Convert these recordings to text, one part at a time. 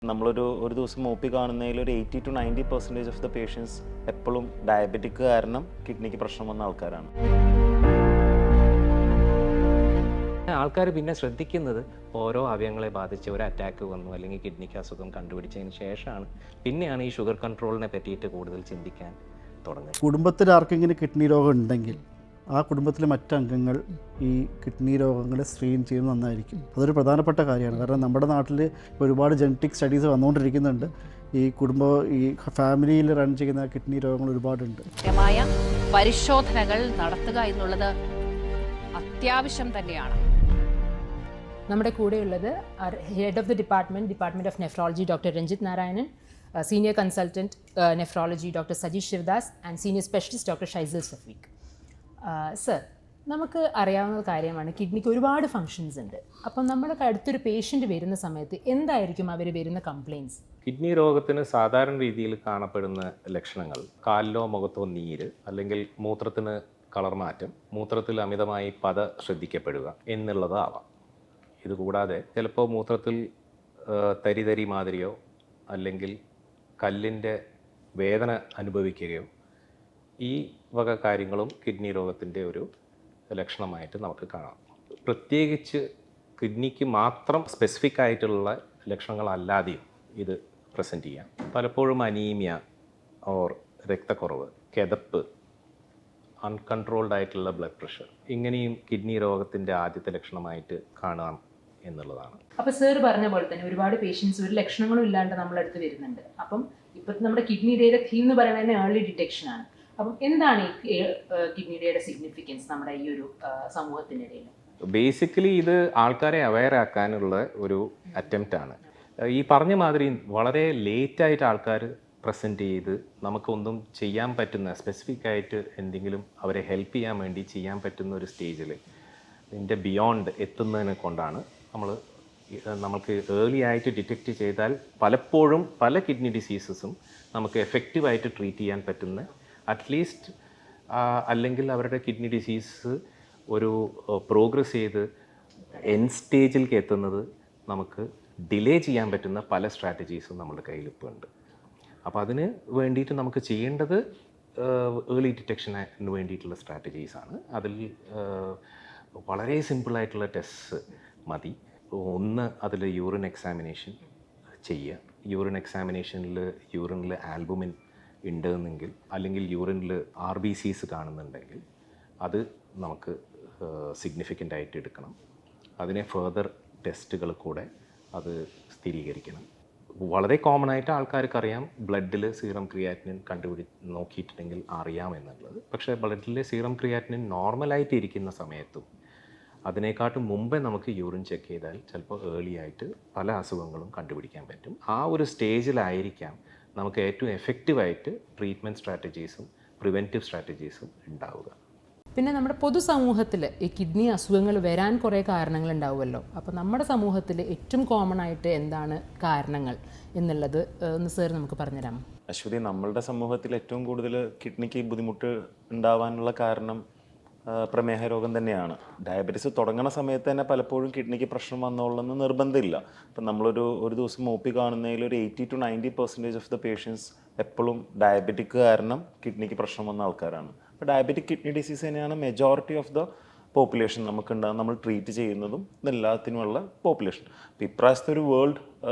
ഒരു ദിവസം O P കാണുന്നതിൽ ഒരു 80-90% ഓഫ് ദ പേഷ്യൻസ് എപ്പോഴും ഡയബറ്റിക് കാരണം കിഡ്നിക്ക് പ്രശ്നം വന്ന ആൾക്കാരാണ്. ആൾക്കാർ പിന്നെ ശ്രദ്ധിക്കുന്നത് ഓരോ അവയവങ്ങളെ ബാധിച്ച് ഒരു അറ്റാക്ക് വന്നു അല്ലെങ്കിൽ കിഡ്നിക്ക് അസുഖം കണ്ടുപിടിച്ചതിന് ശേഷമാണ് പിന്നെയാണ് ഈ ഷുഗർ കൺട്രോളിനെ പറ്റിയിട്ട് കൂടുതൽ ചിന്തിക്കാൻ തുടങ്ങുന്നത്. കുടുംബത്തിൽ ആർക്കെങ്കിലും കിഡ്നി രോഗം ഉണ്ടെങ്കിൽ ആ കുടുംബത്തിലെ മറ്റംഗങ്ങൾ ഈ കിഡ്നി രോഗങ്ങളെ സ്ക്രീൻ ചെയ്യുന്നത് നന്നായിരിക്കും. അതൊരു പ്രധാനപ്പെട്ട കാര്യമാണ്. കാരണം നമ്മുടെ നാട്ടിൽ ഒരുപാട് ജനറ്റിക് സ്റ്റഡീസ് വന്നുകൊണ്ടിരിക്കുന്നുണ്ട്. ഈ ഫാമിലിയിൽ റൺ ചെയ്യുന്ന കിഡ്നി രോഗങ്ങൾ ഒരുപാടുണ്ട്. കൃത്യമായ പരിശോധനകൾ നടത്തുക എന്നുള്ളത് അത്യാവശ്യം തന്നെയാണ്. നമ്മുടെ കൂടെയുള്ളത് head of the department of nephrology doctor Ranjith Narayanan, senior consultant nephrology doctor Sajeesh Sivadas and senior specialist doctor Shaisal Safeeq. Sir, നമുക്ക് അറിയാവുന്ന കാര്യമാണ് കിഡ്നിക്ക് ഒരുപാട് ഫങ്ഷൻസ് ഉണ്ട്. അപ്പം നമ്മുടെ അടുത്തൊരു പേഷ്യൻ്റ് വരുന്ന സമയത്ത് എന്തായിരിക്കും അവർ വരുന്ന കംപ്ലയിൻസ്? കിഡ്നി രോഗത്തിന് സാധാരണ രീതിയിൽ കാണപ്പെടുന്ന ലക്ഷണങ്ങൾ കാലിലോ മുഖത്തോ നീര്, അല്ലെങ്കിൽ മൂത്രത്തിന് കളർ മാറ്റം, മൂത്രത്തിൽ അമിതമായി പത ശ്രദ്ധിക്കപ്പെടുക എന്നുള്ളതാവാം. ഇതുകൂടാതെ ചിലപ്പോൾ മൂത്രത്തിൽ തരി മാതിരിയോ അല്ലെങ്കിൽ കല്ലിൻ്റെ വേദന അനുഭവിക്കുകയോ, ഈ വക കാര്യങ്ങളും കിഡ്നി രോഗത്തിൻ്റെ ഒരു ലക്ഷണമായിട്ട് നമുക്ക് കാണാം. പ്രത്യേകിച്ച് കിഡ്നിക്ക് മാത്രം സ്പെസിഫിക് ആയിട്ടുള്ള ലക്ഷണങ്ങളല്ലാതെയും ഇത് പ്രസൻറ്റ് ചെയ്യാം. പലപ്പോഴും അനീമിയ ഓർ രക്തക്കുറവ്, കിതപ്പ്, അൺകൺട്രോൾഡ് ആയിട്ടുള്ള ബ്ലഡ് പ്രഷർ, ഇങ്ങനെയും കിഡ്നി രോഗത്തിൻ്റെ ആദ്യത്തെ ലക്ഷണമായിട്ട് കാണാം എന്നുള്ളതാണ്. അപ്പോൾ സാർ പറഞ്ഞ പോലെ തന്നെ ഒരുപാട് പേഷ്യൻസ് ഒരു ലക്ഷണങ്ങളും ഇല്ലാണ്ട് നമ്മളടുത്ത് വരുന്നുണ്ട്. അപ്പം ഇപ്പോഴത്തെ നമ്മുടെ കിഡ്നി ഡേയുടെ തീം എന്ന് പറയുന്നത് തന്നെ ഏർലി ഡിറ്റക്ഷനാണ്. അപ്പം എന്താണ് ഈ കിഡ്നി ഡേയുടെ സിഗ്നിഫിക്കൻസ് നമ്മുടെ ഈ ഒരു സമൂഹത്തിൻ്റെ ഇടയിൽ? ബേസിക്കലി ഇത് ആൾക്കാരെ അവെയർ ആക്കാനുള്ള ഒരു അറ്റംപ്റ്റ് ആണ്. ഈ പറഞ്ഞ മാതിരി വളരെ ലേറ്റായിട്ട് ആൾക്കാർ പ്രസൻറ്റ് ചെയ്ത് നമുക്കൊന്നും ചെയ്യാൻ പറ്റുന്ന സ്പെസിഫിക് ആയിട്ട് എന്തെങ്കിലും അവരെ ഹെൽപ്പ് ചെയ്യാൻ വേണ്ടി ചെയ്യാൻ പറ്റുന്ന ഒരു സ്റ്റേജിൽ ഇതിൻ്റെ ബിയോണ്ട് എത്തുന്നതിനെ കൊണ്ടാണ് നമുക്ക് ഏർലി ആയിട്ട് ഡിറ്റക്റ്റ് ചെയ്താൽ പലപ്പോഴും പല കിഡ്നി ഡിസീസസും നമുക്ക് എഫക്റ്റീവായിട്ട് ട്രീറ്റ് ചെയ്യാൻ പറ്റുന്ന, അറ്റ്ലീസ്റ്റ് അല്ലെങ്കിൽ അവരുടെ കിഡ്നി ഡിസീസ് ഒരു പ്രോഗ്രസ് ചെയ്ത് എൻഡ് സ്റ്റേജിലേക്ക് എത്തുന്നത് നമുക്ക് ഡിലേ ചെയ്യാൻ പറ്റുന്ന പല സ്ട്രാറ്റജീസും നമ്മുടെ കയ്യിൽ ഇപ്പോൾ ഉണ്ട്. അപ്പോൾ അതിന് വേണ്ടിയിട്ട് നമുക്ക് ചെയ്യേണ്ടത് ഏർലി ഡിറ്റക്ഷന് വേണ്ടിയിട്ടുള്ള സ്ട്രാറ്റജീസാണ്. അതിൽ വളരെ സിമ്പിളായിട്ടുള്ള ടെസ്റ്റ് മതി. ഒന്ന്, അതിൽ യൂറിൻ എക്സാമിനേഷൻ ചെയ്യുക. യൂറിൻ എക്സാമിനേഷനിൽ യൂറിനിൽ ആൽബുമിൻ ഉണ്ടെന്നെങ്കിൽ, അല്ലെങ്കിൽ യൂറിനിൽ RBCs കാണുന്നുണ്ടെങ്കിൽ അത് നമുക്ക് സിഗ്നിഫിക്കൻ്റ് ആയിട്ട് എടുക്കണം. അതിനെ ഫർദർ ടെസ്റ്റുകൾ കൂടെ അത് സ്ഥിരീകരിക്കണം. വളരെ കോമൺ ആയിട്ട് ആൾക്കാർക്ക് അറിയാം ബ്ലഡിൽ സീറം ക്രിയാറ്റിനിൻ നോക്കിയിട്ടുണ്ടെങ്കിൽ അറിയാമെന്നുള്ളത്. പക്ഷേ ബ്ലഡിലെ സീറം ക്രിയാറ്റിനിൻ നോർമലായിട്ട് ഇരിക്കുന്ന സമയത്തും അതിനേക്കാട്ടും മുമ്പേ നമുക്ക് യൂറിൻ ചെക്ക് ചെയ്താൽ ചിലപ്പോൾ ഏർലി ആയിട്ട് പല അസുഖങ്ങളും കണ്ടുപിടിക്കാൻ പറ്റും. ആ ഒരു സ്റ്റേജിലായിരിക്കാം നമുക്ക് ഏറ്റവും എഫക്റ്റീവായിട്ട് ട്രീറ്റ്മെൻറ്റ് സ്ട്രാറ്റജീസും പ്രിവെൻറ്റീവ് സ്ട്രാറ്റജീസും ഉണ്ടാവുക. പിന്നെ നമ്മുടെ പൊതുസമൂഹത്തിൽ ഈ കിഡ്നി അസുഖങ്ങൾ വരാൻ കുറേ കാരണങ്ങൾ ഉണ്ടാവുമല്ലോ. അപ്പോൾ നമ്മുടെ സമൂഹത്തിൽ ഏറ്റവും കോമൺ ആയിട്ട് എന്താണ് കാരണങ്ങൾ എന്നുള്ളത് ഒന്ന് സാർ നമുക്ക് പറഞ്ഞുതരാമോ? അശ്വതി, നമ്മളുടെ സമൂഹത്തിൽ ഏറ്റവും കൂടുതൽ കിഡ്നിക്ക് ബുദ്ധിമുട്ട് ഉണ്ടാവാനുള്ള കാരണം പ്രമേഹ രോഗം തന്നെയാണ്. ഡയബറ്റീസ് തുടങ്ങുന്ന സമയത്ത് തന്നെ പലപ്പോഴും കിഡ്നിക്ക് പ്രശ്നം വന്നോളെന്ന് നിർബന്ധമില്ല. ഇപ്പം ഒരു ദിവസം ഒ പി കാണുന്നതിൽ ഒരു 80-90% ഓഫ് ദ പേഷ്യൻസ് എപ്പോഴും ഡയബറ്റിക് കാരണം കിഡ്നിക്ക് പ്രശ്നം വന്ന ആൾക്കാരാണ്. അപ്പോൾ ഡയബറ്റിക് കിഡ്നി ഡിസീസ് തന്നെയാണ് മെജോറിറ്റി ഓഫ് ദ പോപ്പുലേഷൻ നമ്മൾ ട്രീറ്റ് ചെയ്യുന്നതും ഇതെല്ലാത്തിനുമുള്ള പോപ്പുലേഷൻ. അപ്പോൾ ഇപ്രാവശ്യത്തെ ഒരു വേൾഡ്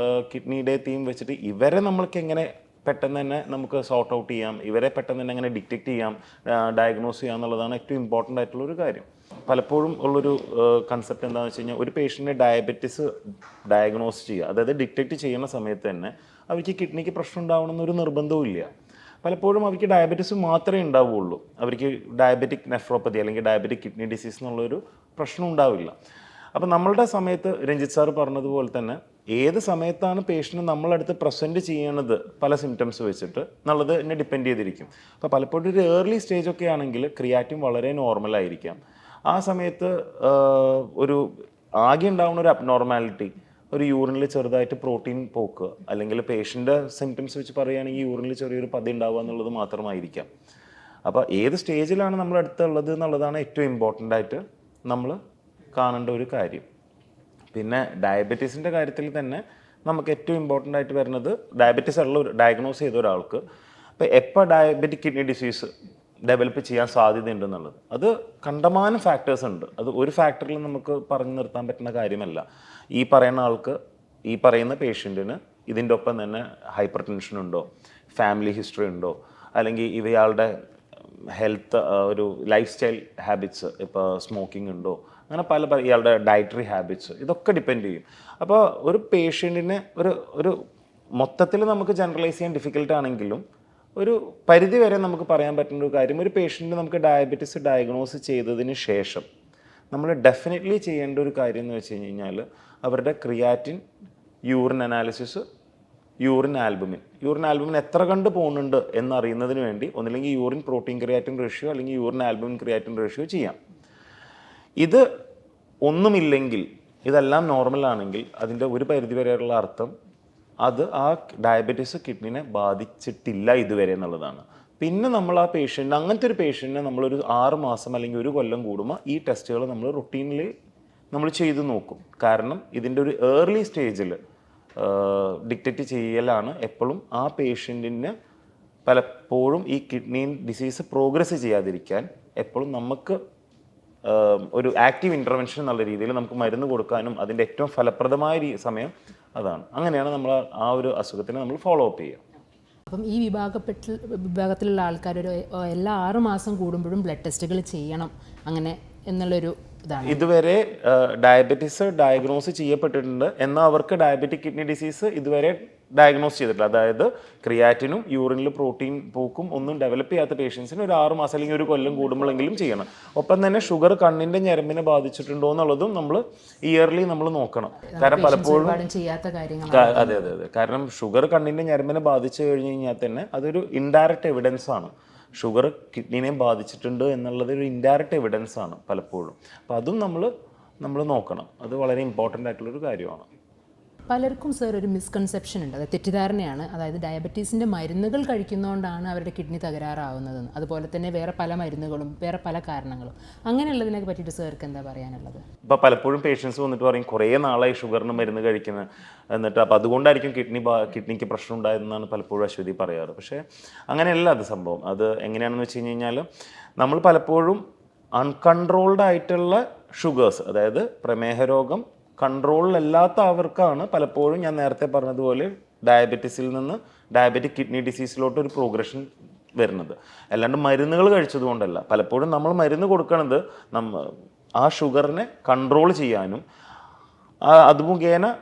കിഡ്നി ഡേ തീം വെച്ചിട്ട് ഇവരെ നമ്മൾക്ക് എങ്ങനെ പെട്ടെന്ന് തന്നെ നമുക്ക് സോർട്ട് ഔട്ട് ചെയ്യാം, ഇവരെ പെട്ടെന്ന് തന്നെ എങ്ങനെ ഡിറ്റക്റ്റ് ചെയ്യാം, ഡയഗ്നോസ് ചെയ്യാം എന്നുള്ളതാണ് ഏറ്റവും ഇമ്പോർട്ടൻ്റ് ആയിട്ടുള്ളൊരു കാര്യം. പലപ്പോഴും ഉള്ളൊരു കൺസെപ്റ്റ് എന്താണെന്ന് വെച്ച് കഴിഞ്ഞാൽ, ഒരു പേഷ്യൻറ്റിനെ ഡയബറ്റിസ് ഡയഗ്നോസ് ചെയ്യുക, അതായത് ഡിറ്റക്റ്റ് ചെയ്യുന്ന സമയത്ത് തന്നെ അവർക്ക് കിഡ്നിക്ക് പ്രശ്നം ഉണ്ടാവണമെന്നൊരു നിർബന്ധവും ഇല്ല. പലപ്പോഴും അവർക്ക് ഡയബറ്റിസ് മാത്രമേ ഉണ്ടാവുകയുള്ളൂ, അവർക്ക് ഡയബറ്റിക് നെഫ്രോപ്പതി അല്ലെങ്കിൽ ഡയബറ്റിക് കിഡ്നി ഡിസീസ് എന്നുള്ളൊരു പ്രശ്നം ഉണ്ടാവില്ല. അപ്പോൾ നമ്മളുടെ സമയത്ത് രഞ്ജിത്ത് സാർ പറഞ്ഞതുപോലെ തന്നെ ഏത് സമയത്താണ് പേഷ്യൻറ്റ് നമ്മളടുത്ത് പ്രസൻറ്റ് ചെയ്യണത് പല സിംറ്റംസ് വെച്ചിട്ട് എന്നുള്ളത് എന്നെ ഡിപ്പെൻഡ് ചെയ്തിരിക്കും. അപ്പോൾ പലപ്പോഴും ഒരു ഏർലി സ്റ്റേജൊക്കെ ആണെങ്കിൽ ക്രിയാറ്റിൻ വളരെ നോർമലായിരിക്കാം. ആ സമയത്ത് ഒരു ആകെ ഉണ്ടാവുന്ന ഒരു അബ്നോർമാലിറ്റി, ഒരു യൂറിനിൽ ചെറുതായിട്ട് പ്രോട്ടീൻ പോക്ക്, അല്ലെങ്കിൽ പേഷ്യൻ്റെ സിംറ്റംസ് വെച്ച് പറയുകയാണെങ്കിൽ യൂറിനിൽ ചെറിയൊരു പതി ഉണ്ടാവുക എന്നുള്ളത് മാത്രമായിരിക്കാം. അപ്പോൾ ഏത് സ്റ്റേജിലാണ് നമ്മൾ അടുത്തുള്ളത് എന്നുള്ളതാണ് ഏറ്റവും ഇമ്പോർട്ടൻ്റ് ആയിട്ട് നമ്മൾ കാണേണ്ട ഒരു കാര്യം. പിന്നെ ഡയബറ്റീസിൻ്റെ കാര്യത്തിൽ തന്നെ നമുക്ക് ഏറ്റവും ഇമ്പോർട്ടൻ്റ് ആയിട്ട് വരുന്നത് ഡയബറ്റീസ് ഉള്ള ഒരു ഡയഗ്നോസ് ചെയ്ത ഒരാൾക്ക് അപ്പോൾ എപ്പോൾ ഡയബറ്റിക് കിഡ്നി ഡിസീസ് ഡെവലപ്പ് ചെയ്യാൻ സാധ്യതയുണ്ടെന്നുള്ളത് അത് കണ്ടമാനം ഫാക്ടേഴ്സ് ഉണ്ട്. അത് ഒരു ഫാക്ടറിൽ നമുക്ക് പറഞ്ഞു നിർത്താൻ പറ്റുന്ന കാര്യമല്ല. ഈ പറയുന്ന ആൾക്ക്, ഈ പറയുന്ന പേഷ്യൻറ്റിന് ഇതിൻ്റെ ഒപ്പം തന്നെ ഹൈപ്പർ ടെൻഷൻ ഉണ്ടോ, ഫാമിലി ഹിസ്റ്ററി ഉണ്ടോ, അല്ലെങ്കിൽ ഇവയാളുടെ ഹെൽത്ത് ഒരു ലൈഫ് സ്റ്റൈൽ ഹാബിറ്റ്സ്, ഇപ്പോൾ സ്മോക്കിംഗ് ഉണ്ടോ, അങ്ങനെ പല ഇയാളുടെ ഡയറ്ററി ഹാബിറ്റ്സ്, ഇതൊക്കെ ഡിപ്പെൻഡ് ചെയ്യും. അപ്പോൾ ഒരു പേഷ്യൻറ്റിനെ ഒരു മൊത്തത്തിൽ നമുക്ക് ജനറലൈസ് ചെയ്യാൻ ഡിഫിക്കൽട്ട് ആണെങ്കിലും ഒരു പരിധി വരെ നമുക്ക് പറയാൻ പറ്റുന്ന ഒരു കാര്യം, ഒരു പേഷ്യൻറ്റ് നമുക്ക് ഡയബറ്റീസ് ഡയഗ്നോസ് ചെയ്തതിന് ശേഷം നമ്മൾ ഡെഫിനറ്റ്ലി ചെയ്യേണ്ട ഒരു കാര്യം എന്ന് വെച്ച് കഴിഞ്ഞാൽ അവരുടെ creatine, urine analysis, urine albumin എത്ര കണ്ട് പോകുന്നുണ്ട് എന്നറിയുന്നതിന് വേണ്ടി ഒന്നില്ലെങ്കിൽ യൂറിൻ പ്രോട്ടീൻ ക്രിയാറ്റിൻ റേഷ്യോ അല്ലെങ്കിൽ യൂറിൻ ആൽബുമിൻ ക്രിയാറ്റിൻ റേഷ്യോ ചെയ്യാം. ഇത് ഒന്നുമില്ലെങ്കിൽ, ഇതെല്ലാം നോർമലാണെങ്കിൽ അതിൻ്റെ ഒരു പരിധി വരെയുള്ള അർത്ഥം അത് ആ ഡയബറ്റീസ് കിഡ്നിനെ ബാധിച്ചിട്ടില്ല ഇതുവരെ എന്നുള്ളതാണ്. പിന്നെ നമ്മൾ ആ പേഷ്യൻ്റ്, അങ്ങനത്തെ ഒരു പേഷ്യൻറ്റിനെ നമ്മളൊരു 6 മാസം അല്ലെങ്കിൽ 1 കൊല്ലം കൂടുമ്പോൾ ഈ ടെസ്റ്റുകൾ നമ്മൾ റുട്ടീനിൽ നമ്മൾ ചെയ്ത് നോക്കും. കാരണം ഇതിൻ്റെ ഒരു ഏർലി സ്റ്റേജിൽ ഡിറ്റക്റ്റ് ചെയ്യലാണ് എപ്പോഴും ആ പേഷ്യൻറ്റിന് പലപ്പോഴും ഈ കിഡ്നി ഡിസീസ് പ്രോഗ്രസ് ചെയ്യാതിരിക്കാൻ എപ്പോഴും നമുക്ക് ഒരു ആക്റ്റീവ് ഇൻ്റർവെൻഷൻ എന്നുള്ള രീതിയിൽ നമുക്ക് മരുന്ന് കൊടുക്കാനും അതിൻ്റെ ഏറ്റവും ഫലപ്രദമായ സമയം അതാണ്. അങ്ങനെയാണ് നമ്മൾ ആ ഒരു അസുഖത്തിനെ നമ്മൾ ഫോളോ അപ്പ് ചെയ്യുക. അപ്പം ഈ വിഭാഗത്തിലുള്ള ആൾക്കാർ എല്ലാ 6 മാസം കൂടുമ്പോഴും ബ്ലഡ് ടെസ്റ്റുകൾ ചെയ്യണം അങ്ങനെ എന്നുള്ളൊരു ഇതാണ്. ഇതുവരെ ഡയബറ്റീസ് ഡയഗ്നോസ് ചെയ്യപ്പെട്ടിട്ടുണ്ട്, എന്നാൽ അവർക്ക് ഡയബറ്റിക് കിഡ്നി ഡിസീസ് ഇതുവരെ ഡയഗ്നോസ് ചെയ്തിട്ടില്ല. അതായത് ക്രിയാറ്റിനും യൂറിനിൽ പ്രോട്ടീൻ പോക്കും ഒന്നും ഡെവലപ്പ് ചെയ്യാത്ത പേഷ്യൻസിന് ഒരു 6 മാസം അല്ലെങ്കിൽ 1 കൊല്ലം കൂടുമ്പോഴെങ്കിലും ചെയ്യണം. ഒപ്പം തന്നെ ഷുഗർ കണ്ണിൻ്റെ ഞരമ്പിനെ ബാധിച്ചിട്ടുണ്ടോ എന്നുള്ളതും നമ്മൾ ഇയർലി നമ്മൾ നോക്കണം. കാരണം പലപ്പോഴും ചെയ്യാത്ത കാര്യങ്ങൾ, അതെ, കാരണം ഷുഗർ കണ്ണിൻ്റെ ഞരമ്പിനെ ബാധിച്ചു കഴിഞ്ഞ് കഴിഞ്ഞാൽ തന്നെ അതൊരു ഇൻഡയറക്റ്റ് എവിഡൻസ് ആണ്. ഷുഗർ കിഡ്നിനെ ബാധിച്ചിട്ടുണ്ട് എന്നുള്ളത് ഒരു ഇൻഡയറക്റ്റ് എവിഡൻസ് ആണ് പലപ്പോഴും. അപ്പോൾ അതും നമ്മൾ നോക്കണം. അത് വളരെ ഇമ്പോർട്ടൻ്റ് ആയിട്ടുള്ളൊരു കാര്യമാണ്. പലർക്കും സർ ഒരു മിസ്കൺസെപ്ഷൻ ഉണ്ട്, അത് തെറ്റിദ്ധാരണയാണ്. അതായത് ഡയബറ്റീസിൻ്റെ മരുന്നുകൾ കഴിക്കുന്നതുകൊണ്ടാണ് അവരുടെ കിഡ്നി തകരാറാവുന്നതെന്ന്. അതുപോലെ തന്നെ വേറെ പല മരുന്നുകളും വേറെ പല കാരണങ്ങളും. അങ്ങനെയുള്ളതിനെ പറ്റിയിട്ട് സാർക്ക് എന്താ പറയാനുള്ളത്? ഇപ്പോൾ പലപ്പോഴും പേഷ്യൻസ് വന്നിട്ട് പറയും കുറേ നാളായി ഷുഗറിന് മരുന്ന് കഴിക്കുന്നത്, എന്നിട്ട് അപ്പോൾ അതുകൊണ്ടായിരിക്കും കിഡ്നിക്ക് പ്രശ്നം ഉണ്ടായതെന്നാണ് പലപ്പോഴും അശ്വതി പറയാറ്. പക്ഷേ അങ്ങനെയല്ല അത് സംഭവം. അത് എങ്ങനെയാണെന്ന് വെച്ച് കഴിഞ്ഞാൽ നമ്മൾ പലപ്പോഴും അൺകൺട്രോൾഡ് ആയിട്ടുള്ള ഷുഗേഴ്സ്, അതായത് പ്രമേഹ രോഗം കൺട്രോളിലല്ലാത്ത അവർക്കാണ് പലപ്പോഴും ഞാൻ നേരത്തെ പറഞ്ഞതുപോലെ ഡയബറ്റീസിൽ നിന്ന് ഡയബറ്റിക് കിഡ്നി ഡിസീസിലോട്ട് ഒരു പ്രോഗ്രഷൻ വരുന്നത്. അല്ലാണ്ട് മരുന്നുകൾ കഴിച്ചതുകൊണ്ടല്ല. പലപ്പോഴും നമ്മൾ മരുന്ന് കൊടുക്കുന്നത് ആ ഷുഗറിനെ കൺട്രോൾ ചെയ്യാനും അത് മുഖേന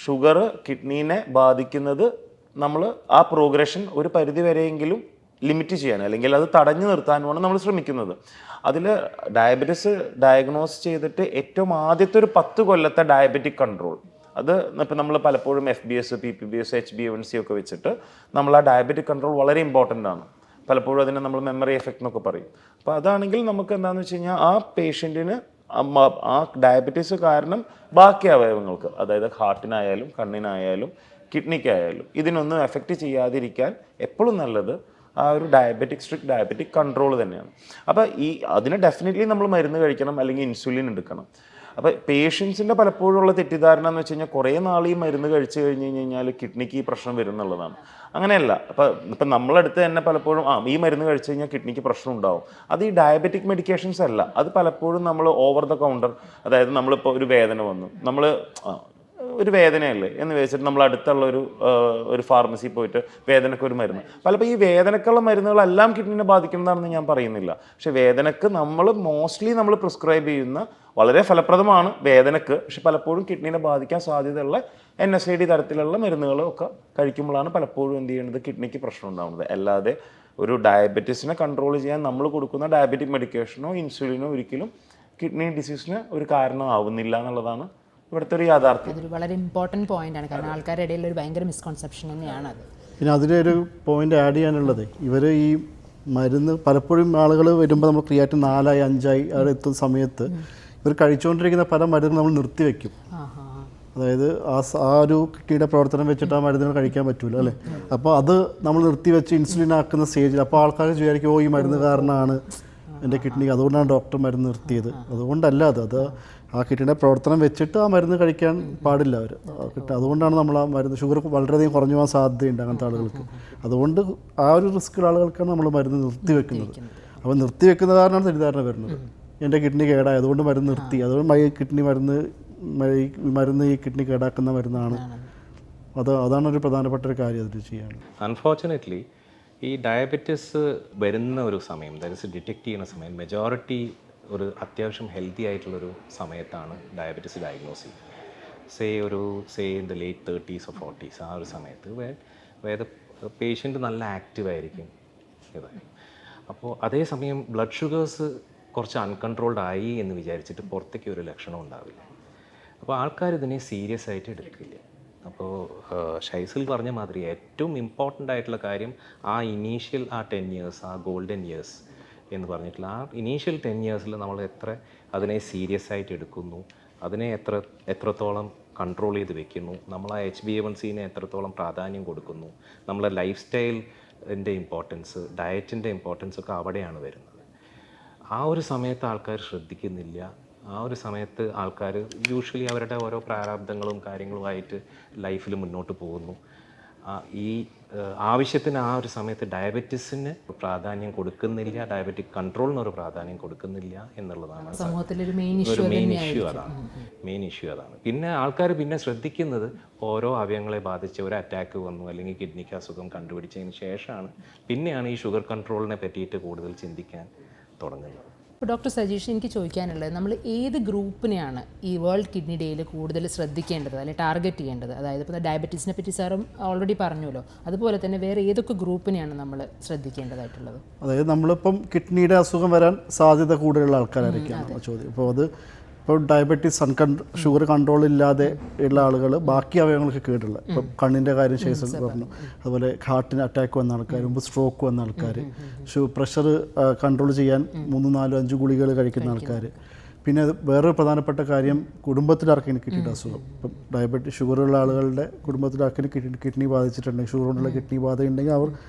ഷുഗർ കിഡ്നീനെ ബാധിക്കുന്നത് നമ്മൾ ആ പ്രോഗ്രഷൻ ഒരു പരിധി വരെയെങ്കിലും ലിമിറ്റ് ചെയ്യാൻ, അല്ലെങ്കിൽ അത് തടഞ്ഞു നിർത്താനുമാണ് നമ്മൾ ശ്രമിക്കുന്നത്. അതിൽ ഡയബറ്റീസ് ഡയഗ്നോസ് ചെയ്തിട്ട് ഏറ്റവും ആദ്യത്തെ ഒരു 10 കൊല്ലത്തെ ഡയബറ്റിക് കൺട്രോൾ, അത് ഇപ്പം നമ്മൾ പലപ്പോഴും FBS, PPBS, HbA1c ഒക്കെ വെച്ചിട്ട് നമ്മൾ ആ ഡയബറ്റിക് കൺട്രോൾ വളരെ ഇമ്പോർട്ടൻ്റ് ആണ്. പലപ്പോഴും അതിനെ നമ്മൾ മെമ്മറി എഫക്റ്റ് എന്നൊക്കെ പറയും. അപ്പോൾ അതാണെങ്കിൽ നമുക്ക് എന്താണെന്ന് വെച്ച് കഴിഞ്ഞാൽ ആ പേഷ്യൻറ്റിന് ആ ഡയബറ്റീസ് കാരണം ബാക്കി അവയവങ്ങൾക്ക്, അതായത് ഹാർട്ടിനായാലും കണ്ണിനായാലും കിഡ്നിക്കായാലും ഇതിനൊന്നും എഫക്റ്റ് ചെയ്യാതിരിക്കാൻ എപ്പോഴും നല്ലത് ആ ഒരു സ്ട്രിക്റ്റ് ഡയബറ്റിക് കൺട്രോൾ തന്നെയാണ്. അപ്പോൾ അതിന് ഡെഫിനറ്റ്ലി നമ്മൾ മരുന്ന് കഴിക്കണം, അല്ലെങ്കിൽ ഇൻസുലിൻ എടുക്കണം. അപ്പോൾ പേഷ്യൻസിൻ്റെ പലപ്പോഴുള്ള തെറ്റിദ്ധാരണ എന്ന് വെച്ച് കഴിഞ്ഞാൽ കുറേ നാൾ ഈ മരുന്ന് കഴിച്ചു കഴിഞ്ഞ് കഴിഞ്ഞാൽ കിഡ്നിക്ക് ഈ പ്രശ്നം വരും എന്നുള്ളതാണ്. അങ്ങനെയല്ല. ഇപ്പം നമ്മളടുത്ത് തന്നെ പലപ്പോഴും ഈ മരുന്ന് കഴിച്ചു കഴിഞ്ഞാൽ കിഡ്നിക്ക് പ്രശ്നം ഉണ്ടാവും. അത് ഈ ഡയബറ്റിക് മെഡിക്കേഷൻസ് അല്ല. അത് പലപ്പോഴും നമ്മൾ ഓവർ ദ കൗണ്ടർ, അതായത് നമ്മളിപ്പോൾ ഒരു വേദന വന്നു, നമ്മൾ ഒരു വേദനയല്ലേ എന്ന് വെച്ചിട്ട് നമ്മൾ അടുത്തുള്ള ഒരു ഫാർമസി പോയിട്ട് വേദനയ്ക്ക് ഒരു മരുന്ന്, പലപ്പോൾ ഈ വേദനക്കുള്ള മരുന്നുകളെല്ലാം കിഡ്നിനെ ബാധിക്കുന്നതാണെന്ന് ഞാൻ പറയുന്നില്ല. പക്ഷെ വേദനക്ക് മോസ്റ്റ്ലി നമ്മൾ പ്രിസ്ക്രൈബ് ചെയ്യുന്ന വളരെ ഫലപ്രദമാണ് വേദനക്ക്, പക്ഷെ പലപ്പോഴും കിഡ്നിനെ ബാധിക്കാൻ സാധ്യതയുള്ള NSAID തരത്തിലുള്ള മരുന്നുകളൊക്കെ കഴിക്കുമ്പോഴാണ് പലപ്പോഴും എന്ത് ചെയ്യുന്നത്, കിഡ്നിക്ക് പ്രശ്നം ഉണ്ടാകുന്നത്. അല്ലാതെ ഒരു ഡയബറ്റീസിനെ കൺട്രോൾ ചെയ്യാൻ നമ്മൾ കൊടുക്കുന്ന ഡയബറ്റിക് മെഡിക്കേഷനോ ഇൻസുലിനോ ഒരിക്കലും കിഡ്നി ഡിസീസിന് ഒരു കാരണമാവുന്നില്ല എന്നുള്ളതാണ് ഇവിടുത്തെ ഒരു യാഥാർത്ഥ്യം. അതൊരു വളരെ ഇമ്പോർട്ടൻറ്റ് പോയിന്റാണ്. കാരണം ആൾക്കാരുടെ ഇടയിൽ ഒരു ഭയങ്കര മിസ്കൺസെപ്ഷൻ തന്നെയാണ് അത്. പിന്നെ അതിലൊരു പോയിന്റ് ആഡ് ചെയ്യാനുള്ളത്, ഇവർ ഈ മരുന്ന് പലപ്പോഴും ആളുകൾ വരുമ്പോൾ നമ്മൾ ക്രിയാറ്റിൻ 4 5 അവിടെ എത്തുന്ന സമയത്ത് ഇവർ കഴിച്ചുകൊണ്ടിരിക്കുന്ന പല മരുന്നുകൾ നമ്മൾ നിർത്തിവെക്കും. അതായത് ആ ഒരു കിഡ്നിയുടെ പ്രവർത്തനം വെച്ചിട്ട് ആ മരുന്നുകൾ കഴിക്കാൻ പറ്റൂല അല്ലേ. അപ്പോൾ അത് നമ്മൾ നിർത്തിവെച്ച് ഇൻസുലിൻ ആക്കുന്ന സ്റ്റേജിൽ അപ്പോൾ ആൾക്കാർ വിചാരിക്കും ഈ മരുന്ന് കാരണമാണ് എൻ്റെ കിഡ്നി, അതുകൊണ്ടാണ് ഡോക്ടർ മരുന്ന് നിർത്തിയത്. അതുകൊണ്ടല്ല അത് ആ കിഡ്നിയുടെ പ്രവർത്തനം വെച്ചിട്ട് ആ മരുന്ന് കഴിക്കാൻ പാടില്ല അവർ. അതുകൊണ്ടാണ് നമ്മൾ ആ മരുന്ന് ഷുഗർ വളരെയധികം കുറഞ്ഞു പോകാൻ സാധ്യതയുണ്ട് അങ്ങനത്തെ ആളുകൾക്ക്. അതുകൊണ്ട് ആ ഒരു റിസ്ക്കുള്ള ആളുകൾക്കാണ് നമ്മൾ മരുന്ന് നിർത്തിവെക്കുന്നത്. അപ്പോൾ നിർത്തിവെക്കുന്ന കാരണമാണ് തെറ്റിദ്ധാരണ വരുന്നത്. എൻ്റെ കിഡ്നി കേടായി അതുകൊണ്ട് മരുന്ന് നിർത്തി, അതുകൊണ്ട് കിഡ്നി മരുന്ന് ഈ കിഡ്നി കേടാക്കുന്ന മരുന്നാണ്. അതാണ് ഒരു പ്രധാനപ്പെട്ട ഒരു കാര്യം അതിൽ ചെയ്യാൻ. അൺഫോർച്ചുനേറ്റ്ലി ഈ ഡയബറ്റിസ് വരുന്ന ഒരു സമയം, ദാറ്റ് ഡിറ്റക്റ്റ് ചെയ്യുന്ന സമയം മെജോറിറ്റി ഒരു അത്യാവശ്യം ഹെൽത്തി ആയിട്ടുള്ളൊരു സമയത്താണ് ഡയബറ്റിസ് ഡയഗ്നോസ് ചെയ്യുന്നത്. Say in the late 30s or 40s, ആ ഒരു സമയത്ത് വേദ പേഷ്യൻ്റ് നല്ല ആക്റ്റീവ് ആയിരിക്കും ഇതായി. അപ്പോൾ അതേസമയം ബ്ലഡ് ഷുഗേഴ്സ് കുറച്ച് അൺകൺട്രോൾഡ് ആയി എന്ന് വിചാരിച്ചിട്ട് പുറത്തേക്ക് ഒരു ലക്ഷണം ഉണ്ടാവില്ല. അപ്പോൾ ആൾക്കാർ ഇതിനെ സീരിയസ് ആയിട്ട് എടുക്കില്ല. അപ്പോൾ ഷൈസിൽ പറഞ്ഞ മാതിരി ഏറ്റവും ഇമ്പോർട്ടൻ്റ് ആയിട്ടുള്ള കാര്യം ആ ഇനീഷ്യൽ 10 years, ആ ഗോൾഡൻ ഇയേഴ്സ് എന്ന് പറഞ്ഞിട്ടുള്ള ആ ഇനീഷ്യൽ 10 years നമ്മൾ അതിനെ സീരിയസ് ആയിട്ട് എടുക്കുന്നു, അതിനെ എത്രത്തോളം കൺട്രോൾ ചെയ്ത് വെക്കുന്നു, നമ്മൾ ആ HbA1c എത്രത്തോളം പ്രാധാന്യം കൊടുക്കുന്നു, നമ്മളെ ലൈഫ് സ്റ്റൈലിൻ്റെ ഇമ്പോർട്ടൻസ്, ഡയറ്റിൻ്റെ ഇമ്പോർട്ടൻസ് ഒക്കെ അവിടെയാണ് വരുന്നത്. ആ ഒരു സമയത്ത് ആൾക്കാർ ശ്രദ്ധിക്കുന്നില്ല. ആ ഒരു സമയത്ത് ആൾക്കാർ യൂഷ്വലി അവരുടെ ഓരോ പ്രാരാബ്ദങ്ങളും കാര്യങ്ങളുമായിട്ട് ലൈഫിൽ മുന്നോട്ട് പോകുന്നു. ഈ ആവശ്യത്തിന് ആ ഒരു സമയത്ത് ഡയബറ്റിസിന് പ്രാധാന്യം കൊടുക്കുന്നില്ല, ഡയബറ്റിക് കൺട്രോളിനൊരു പ്രാധാന്യം കൊടുക്കുന്നില്ല എന്നുള്ളതാണ് സമൂഹത്തിലൊരു മെയിൻ ഇഷ്യൂ അതാണ്. പിന്നെ ആൾക്കാർ പിന്നെ ശ്രദ്ധിക്കുന്നത് ഓരോ അവയവങ്ങളെ ബാധിച്ച ഒരു അറ്റാക്ക് വന്നു അല്ലെങ്കിൽ കിഡ്നിക്ക് അസുഖം കണ്ടുപിടിച്ചതിന് ശേഷമാണ് പിന്നെയാണ് ഈ ഷുഗർ കൺട്രോളിനെ പറ്റിയിട്ട് കൂടുതൽ ചിന്തിക്കാൻ തുടങ്ങുന്നത്. ഇപ്പോൾ ഡോക്ടർ സജീഷ്, എനിക്ക് ചോദിക്കാനുള്ളത്, നമ്മൾ ഏത് ഗ്രൂപ്പിനെയാണ് ഈ വേൾഡ് കിഡ്നി ഡേയിൽ കൂടുതൽ ശ്രദ്ധിക്കേണ്ടത് അല്ലെങ്കിൽ ടാർഗറ്റ് ചെയ്യേണ്ടത്? അതായത് ഇപ്പോൾ ഡയബറ്റീസിനെ പറ്റി സാറും ഓൾറെഡി പറഞ്ഞല്ലോ, അതുപോലെ തന്നെ വേറെ ഏതൊക്കെ ഗ്രൂപ്പിനെയാണ് നമ്മൾ ശ്രദ്ധിക്കേണ്ടതായിട്ടുള്ളത്? അതായത് നമ്മളിപ്പം കിഡ്നിയുടെ അസുഖം വരാൻ സാധ്യത കൂടുതലുള്ള ആൾക്കാരായിരിക്കും ചോദ്യം. ഇപ്പോൾ ഡയബറ്റീസ് ഷുഗർ കൺട്രോൾ ഇല്ലാതെ ഉള്ള ആളുകൾ, ബാക്കി അവയവങ്ങൾക്ക് കേടുള്ള, ഇപ്പം കണ്ണിൻ്റെ കാര്യം ശേഷം പറഞ്ഞു, അതുപോലെ ഹാർട്ടിന് അറ്റാക്ക് വന്ന ആൾക്കാർ, മുമ്പ് സ്ട്രോക്ക് വന്ന ആൾക്കാർ, പ്രഷർ കൺട്രോൾ ചെയ്യാൻ 3, 4, 5 ഗുളികകൾ കഴിക്കുന്ന ആൾക്കാർ. പിന്നെ വേറൊരു പ്രധാനപ്പെട്ട കാര്യം, കുടുംബത്തിലാർക്കിന് കിഡ്നിയുടെ അസുഖം, ഇപ്പം ഷുഗറുള്ള ആളുകളുടെ കുടുംബത്തിലാർക്കിന് കിഡ്നി ബാധിച്ചിട്ടുണ്ടെങ്കിൽ, ഷുഗർ കൊണ്ടുള്ള കിഡ്നി ബാധ ഉണ്ടെങ്കിൽ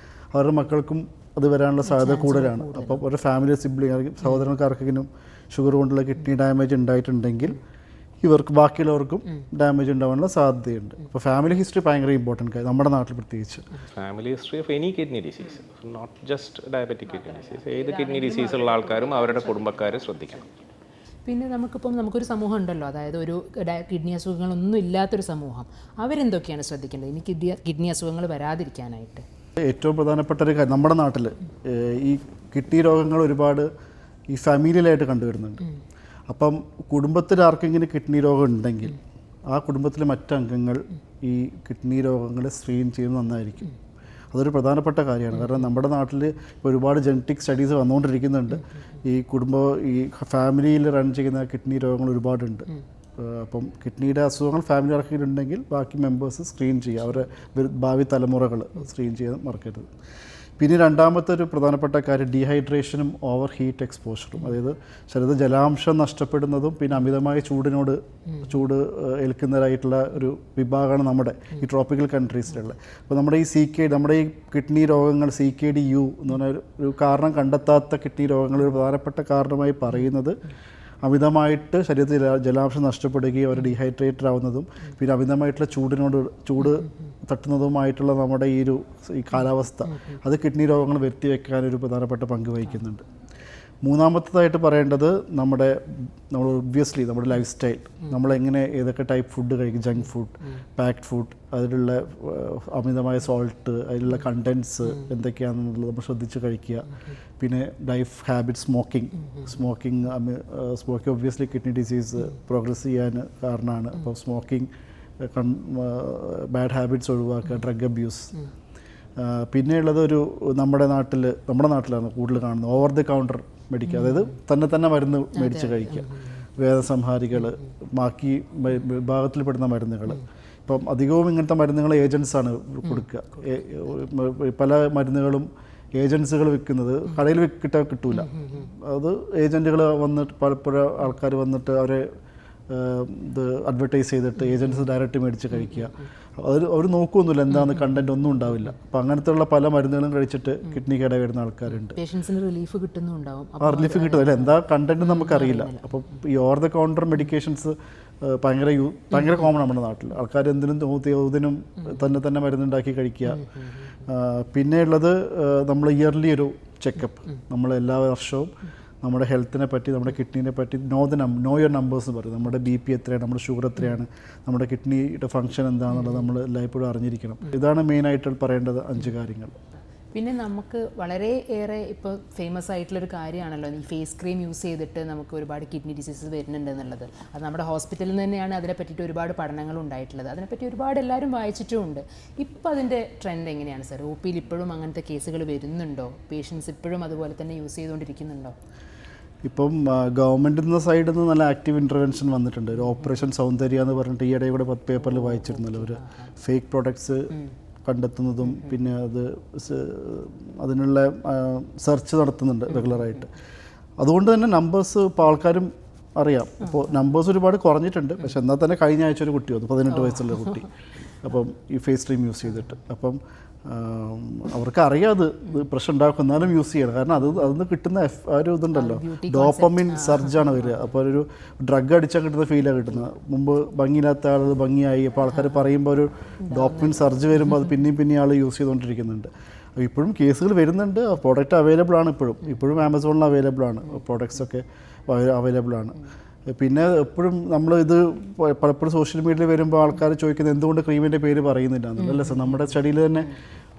അവരുടെ മക്കൾക്കും അത് വരാനുള്ള സാധ്യത കൂടുതലാണ്. അപ്പം ഒരു ഫാമിലി സിബ്ലിംഗ് സഹോദരങ്ങൾക്കാർക്കെങ്കിലും ഷുഗർ കൊണ്ടുള്ള കിഡ്നി ഡാമേജ് ഉണ്ടായിട്ടുണ്ടെങ്കിൽ ഇവർക്ക് ബാക്കിയുള്ളവർക്കും ഡാമേജ് ഉണ്ടാവാനുള്ള സാധ്യതയുണ്ട്. അപ്പോൾ ഫാമിലി ഹിസ്റ്ററി ഭയങ്കര ഇമ്പോർട്ടൻ്റ് കാര്യം നമ്മുടെ നാട്ടിൽ പ്രത്യേകിച്ച്. Family history of any kidney disease, not just diabetic kidney disease, ഏത് കിഡ്നി ഡിസീസ് ഉള്ള ആൾക്കാരും അവരുടെ കുടുംബക്കാർ ശ്രദ്ധിക്കണം. പിന്നെ നമുക്കൊരു സമൂഹം ഉണ്ടല്ലോ, അതായത് ഒരു കിഡ്നി അസുഖങ്ങളൊന്നും ഇല്ലാത്തൊരു സമൂഹം, അവരെന്തൊക്കെയാണ് ശ്രദ്ധിക്കേണ്ടത് ഇനി കിഡ്നി അസുഖങ്ങൾ വരാതിരിക്കാനായിട്ട്? ഏറ്റവും പ്രധാനപ്പെട്ട ഒരു കാര്യം, നമ്മുടെ നാട്ടിൽ ഈ കിഡ്നി രോഗങ്ങൾ ഒരുപാട് ഈ ഫാമിലിയിലായിട്ട് കണ്ടുവരുന്നുണ്ട്. അപ്പം കുടുംബത്തിൽ ആർക്കെങ്കിലും കിഡ്നി രോഗം ഉണ്ടെങ്കിൽ ആ കുടുംബത്തിലെ മറ്റംഗങ്ങൾ ഈ കിഡ്നി രോഗങ്ങളെ സ്ക്രീൻ ചെയ്യുന്നത് നന്നായിരിക്കും. അതൊരു പ്രധാനപ്പെട്ട കാര്യമാണ്. കാരണം നമ്മുടെ നാട്ടിൽ ഒരുപാട് ജനറ്റിക് സ്റ്റഡീസ് വന്നുകൊണ്ടിരിക്കുന്നുണ്ട്. ഈ ഫാമിലിയിൽ റൺ ചെയ്യുന്ന കിഡ്നി രോഗങ്ങൾ ഒരുപാടുണ്ട്. അപ്പം കിഡ്നിയുടെ അസുഖങ്ങൾ ഫാമിലി ആർക്കെങ്കിലുണ്ടെങ്കിൽ ബാക്കി മെമ്പേഴ്സ് സ്ക്രീൻ ചെയ്യുക, അവരുടെ ഭാവി തലമുറകൾ സ്ക്രീൻ ചെയ്യാൻ മറക്കരുത്. പിന്നെ രണ്ടാമത്തെ ഒരു പ്രധാനപ്പെട്ട കാര്യം ഡീഹൈഡ്രേഷനും ഓവർ ഹീറ്റ് എക്സ്പോഷറും. അതായത് ശരീരത്തിൽ ജലാംശം നഷ്ടപ്പെടുന്നതും പിന്നെ അമിതമായ ചൂട് ഏൽക്കുന്നതായിട്ടുള്ള ഒരു വിഭാഗമാണ് നമ്മുടെ ഈ ട്രോപ്പിക്കൽ കൺട്രീസിലുള്ള. അപ്പോൾ നമ്മുടെ ഈ കിഡ്നി രോഗങ്ങൾ CKD-U എന്ന് പറഞ്ഞ ഒരു കാരണം കണ്ടെത്താത്ത കിഡ്നി രോഗങ്ങൾ ഒരു പ്രധാനപ്പെട്ട കാരണമായി പറയുന്നത് അമിതമായിട്ട് ശരീരത്തിൽ ജലാംശം നഷ്ടപ്പെടുകയും അവർ ഡീഹൈഡ്രേറ്റഡ് ആവുന്നതും പിന്നെ അമിതമായിട്ടുള്ള ചൂട് തട്ടുന്നതുമായിട്ടുള്ള നമ്മുടെ ഈ കാലാവസ്ഥ അത് കിഡ്നി രോഗങ്ങൾ വരുത്തി വെക്കാൻ ഒരു പ്രധാനപ്പെട്ട പങ്ക് വഹിക്കുന്നുണ്ട്. മൂന്നാമത്തേതായിട്ട് പറയേണ്ടത് നമ്മൾ ഒബ്വിയസ്ലി നമ്മുടെ ലൈഫ് സ്റ്റൈൽ, നമ്മളെങ്ങനെ ഏതൊക്കെ ടൈപ്പ് ഫുഡ് കഴിക്കും, ജങ്ക് ഫുഡ്, പാക്ഡ് ഫുഡ്, അതിലുള്ള അമിതമായ സോൾട്ട്, അതിലുള്ള കണ്ടൻസ് എന്തൊക്കെയാണെന്നുള്ളത് നമ്മൾ ശ്രദ്ധിച്ച് കഴിക്കുക. പിന്നെ life habit, smoking obviously kidney disease progress ചെയ്യാൻ കാരണമാണ്. അപ്പോൾ സ്മോക്കിംഗ്, ബാഡ് ഹാബിറ്റ്സ് ഒഴിവാക്കുക, ഡ്രഗ് അബ്യൂസ്. പിന്നെയുള്ളത് നമ്മുടെ നാട്ടിലാണ് കൂടുതൽ കാണുന്നത് ഓവർ ദ കൗണ്ടർ മെഡിക്കൽ, അതായത് തന്നെ മരുന്ന് മേടിച്ച് കഴിക്കുക, വേദസംഹാരികൾ, ബാക്കി വിഭാഗത്തിൽപ്പെടുന്ന മരുന്നുകൾ. ഇപ്പം അധികവും ഇങ്ങനത്തെ മരുന്നുകൾ ഏജൻസാണ് കൊടുക്കുക. പല മരുന്നുകളും ഏജൻസുകൾ വിൽക്കുന്നത് കടയിൽ കിട്ടൂല. അത് ഏജൻറ്റുകൾ വന്നിട്ട് പലപ്പോഴും ആൾക്കാർ വന്നിട്ട് അവരെ ഇത് അഡ്വർടൈസ് ചെയ്തിട്ട് ഏജൻസ് ഡയറക്റ്റ് മേടിച്ച് കഴിക്കുക. അവർ നോക്കുകയൊന്നുമില്ല എന്താണെന്ന് കണ്ടന്റ് ഒന്നും ഉണ്ടാവില്ല. അപ്പോൾ അങ്ങനത്തെ ഉള്ള പല മരുന്നുകളും കഴിച്ചിട്ട് കിഡ്നി കേടായി വരുന്ന ആൾക്കാരുണ്ട്. പേഷ്യൻസിന് റിലീഫ് കിട്ടുന്നുണ്ടാവും. ആ റിലീഫ് കിട്ടുന്നില്ല, എന്താ കണ്ടന്റ് നമുക്കറിയില്ല. അപ്പം ഈ ഓവർ ദ കൗണ്ടർ മെഡിക്കേഷൻസ് ഭയങ്കര കോമൺ നമ്മുടെ നാട്ടിൽ. ആൾക്കാർ എന്തിനും തോതിനും തന്നെ മരുന്നുണ്ടാക്കി കഴിക്കുക. പിന്നെയുള്ളത് നമ്മൾ ഇയർലി ഒരു ചെക്കപ്പ്, നമ്മൾ എല്ലാ വർഷവും നമ്മുടെ ഹെൽത്തിനെ പറ്റി, നമ്മുടെ കിഡ്നീനെ പറ്റി നോ യുവർ നമ്പേഴ്സ് എന്ന് പറയും. നമ്മുടെ BP എത്രയാണ്, നമ്മുടെ ഷുഗർ എത്രയാണ്, നമ്മുടെ കിഡ്നിയുടെ ഫംഗ്ഷൻ എന്താണെന്നുള്ളത് നമ്മൾ എല്ലായ്പ്പോഴും അറിഞ്ഞിരിക്കണം. ഇതാണ് മെയിനായിട്ട് പറയേണ്ടത് 5 കാര്യങ്ങൾ. പിന്നെ നമുക്ക് വളരെ ഏറെ ഇപ്പോൾ ഫേമസ് ആയിട്ടുള്ളൊരു കാര്യമാണല്ലോ ഈ ഫേസ് ക്രീം യൂസ് ചെയ്തിട്ട് നമുക്ക് ഒരുപാട് കിഡ്നി ഡിസീസസ് വരുന്നുണ്ട് എന്നുള്ളത്. അത് നമ്മുടെ ഹോസ്പിറ്റലിൽ നിന്ന് തന്നെയാണ് അതിനെ പറ്റിയിട്ട് ഒരുപാട് പഠനങ്ങൾ ഉണ്ടായിട്ടുള്ളത്. അതിനെപ്പറ്റി ഒരുപാട് എല്ലാവരും വായിച്ചിട്ടുമുണ്ട്. ഇപ്പോൾ അതിൻ്റെ ട്രെൻഡ് എങ്ങനെയാണ് സർ? OP യിൽ ഇപ്പോഴും അങ്ങനത്തെ കേസുകൾ വരുന്നുണ്ടോ? പേഷ്യൻസ് ഇപ്പോഴും അതുപോലെ തന്നെ യൂസ് ചെയ്തുകൊണ്ടിരിക്കുന്നുണ്ടോ? ഇപ്പം ഗവൺമെൻറ്റിൻ്റെ സൈഡിൽ നിന്ന് നല്ല ആക്റ്റീവ് ഇൻ്റർവെൻഷൻ വന്നിട്ടുണ്ട്. ഒരു ഓപ്പറേഷൻ സൗന്ദര്യ എന്ന് പറഞ്ഞിട്ട് ഈയിടെ കൂടെ പേപ്പറിൽ വായിച്ചിരുന്നല്ലോ, ഒരു ഫേക്ക് പ്രോഡക്ട്സ് കണ്ടെത്തുന്നതും പിന്നെ അതിനുള്ള സെർച്ച് നടത്തുന്നുണ്ട് റെഗുലറായിട്ട്. അതുകൊണ്ട് തന്നെ നമ്പേഴ്സ് ഇപ്പോൾ ആൾക്കാരും അറിയാം. ഇപ്പോൾ നമ്പേഴ്സ് ഒരുപാട് കുറഞ്ഞിട്ടുണ്ട്. പക്ഷെ എന്നാൽ തന്നെ കഴിഞ്ഞ ആഴ്ച ഒരു കുട്ടി വന്നു, 18 വയസ്സുള്ള കുട്ടി, അപ്പം ഈ ഫേസ് ക്രീം യൂസ് ചെയ്തിട്ട്. അപ്പം അവർക്ക് അറിയാം അത് പ്രശ്നം ഉണ്ടാക്കും, എന്നാലും യൂസ് ചെയ്യണം. കാരണം അതിൽ കിട്ടുന്ന ഒരു ഇതുണ്ടല്ലോ, ഡോപ്പമിൻ സർജാണ് വരിക. അപ്പോൾ ഒരു ഡ്രഗ് അടിച്ചാൽ കിട്ടുന്ന ഫീലാണ് കിട്ടുന്നത്. മുമ്പ് ഭംഗിയില്ലാത്ത ആൾ ഭംഗിയായി, അപ്പോൾ ആൾക്കാർ പറയുമ്പോൾ ഒരു ഡോപ്പമിൻ സർജ് വരുമ്പോൾ അത് പിന്നെയും ആൾ യൂസ് ചെയ്തുകൊണ്ടിരിക്കുന്നുണ്ട്. ഇപ്പോഴും കേസുകൾ വരുന്നുണ്ട്. പ്രോഡക്റ്റ് അവൈലബിൾ ആണ്. ഇപ്പോഴും ആമസോണിൽ അവൈലബിൾ ആണ്, പ്രോഡക്ട്സൊക്കെ അവൈലബിൾ ആണ്. പിന്നെ എപ്പോഴും നമ്മൾ ഇത് പലപ്പോഴും സോഷ്യൽ മീഡിയയിൽ വരുമ്പോൾ ആൾക്കാർ ചോദിക്കുന്നത് എന്തുകൊണ്ട് ക്രീമിൻ്റെ പേര് പറയുന്നില്ല എന്നല്ല സർ. നമ്മുടെ സ്റ്റഡിയിൽ തന്നെ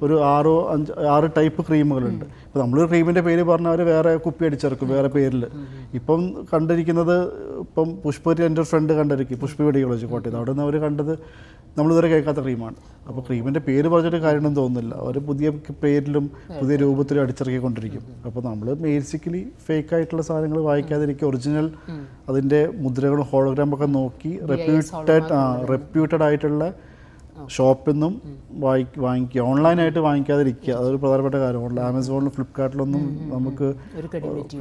ഒരു 6 ടൈപ്പ് ക്രീമുകളുണ്ട്. ഇപ്പോൾ നമ്മളൊരു ക്രീമിൻ്റെ പേര് പറഞ്ഞാൽ അവർ വേറെ കുപ്പി അടിച്ചിറക്കും വേറെ പേരിൽ. ഇപ്പം കണ്ടിരിക്കുന്നത് ഇപ്പം പുഷ്പവതി എൻ്റെ ഒരു ഫ്രണ്ട് കണ്ടിരിക്കും, പുഷ്പ മെഡിക്കോളജി കോട്ടയത്ത്. അവിടെ നിന്ന് അവർ കണ്ടത് നമ്മളിതുവരെ കേൾക്കാത്ത ക്രീമാണ്. അപ്പോൾ ക്രീമിൻ്റെ പേര് പറഞ്ഞിട്ട് കാര്യമൊന്നും തോന്നുന്നില്ല. അവർ പുതിയ പേരിലും പുതിയ രൂപത്തിലും അടിച്ചിറക്കിക്കൊണ്ടിരിക്കും. അപ്പോൾ നമ്മൾ ബേസിക്കലി ഫേക്കായിട്ടുള്ള സാധനങ്ങൾ വായിക്കാതിരിക്കുക, ഒറിജിനൽ അതിൻ്റെ മുദ്രകളും ഹോളോഗ്രാമൊക്കെ നോക്കി റെപ്യൂട്ടഡ് ആയിട്ടുള്ള ഷോപ്പിൽ നിന്നും വാങ്ങിക്കുക. ഓൺലൈനായിട്ട് വാങ്ങിക്കാതിരിക്കുക, അതൊരു പ്രധാനപ്പെട്ട കാര്യം. ആമസോണിലും ഫ്ലിപ്കാർട്ടിലൊന്നും നമുക്ക്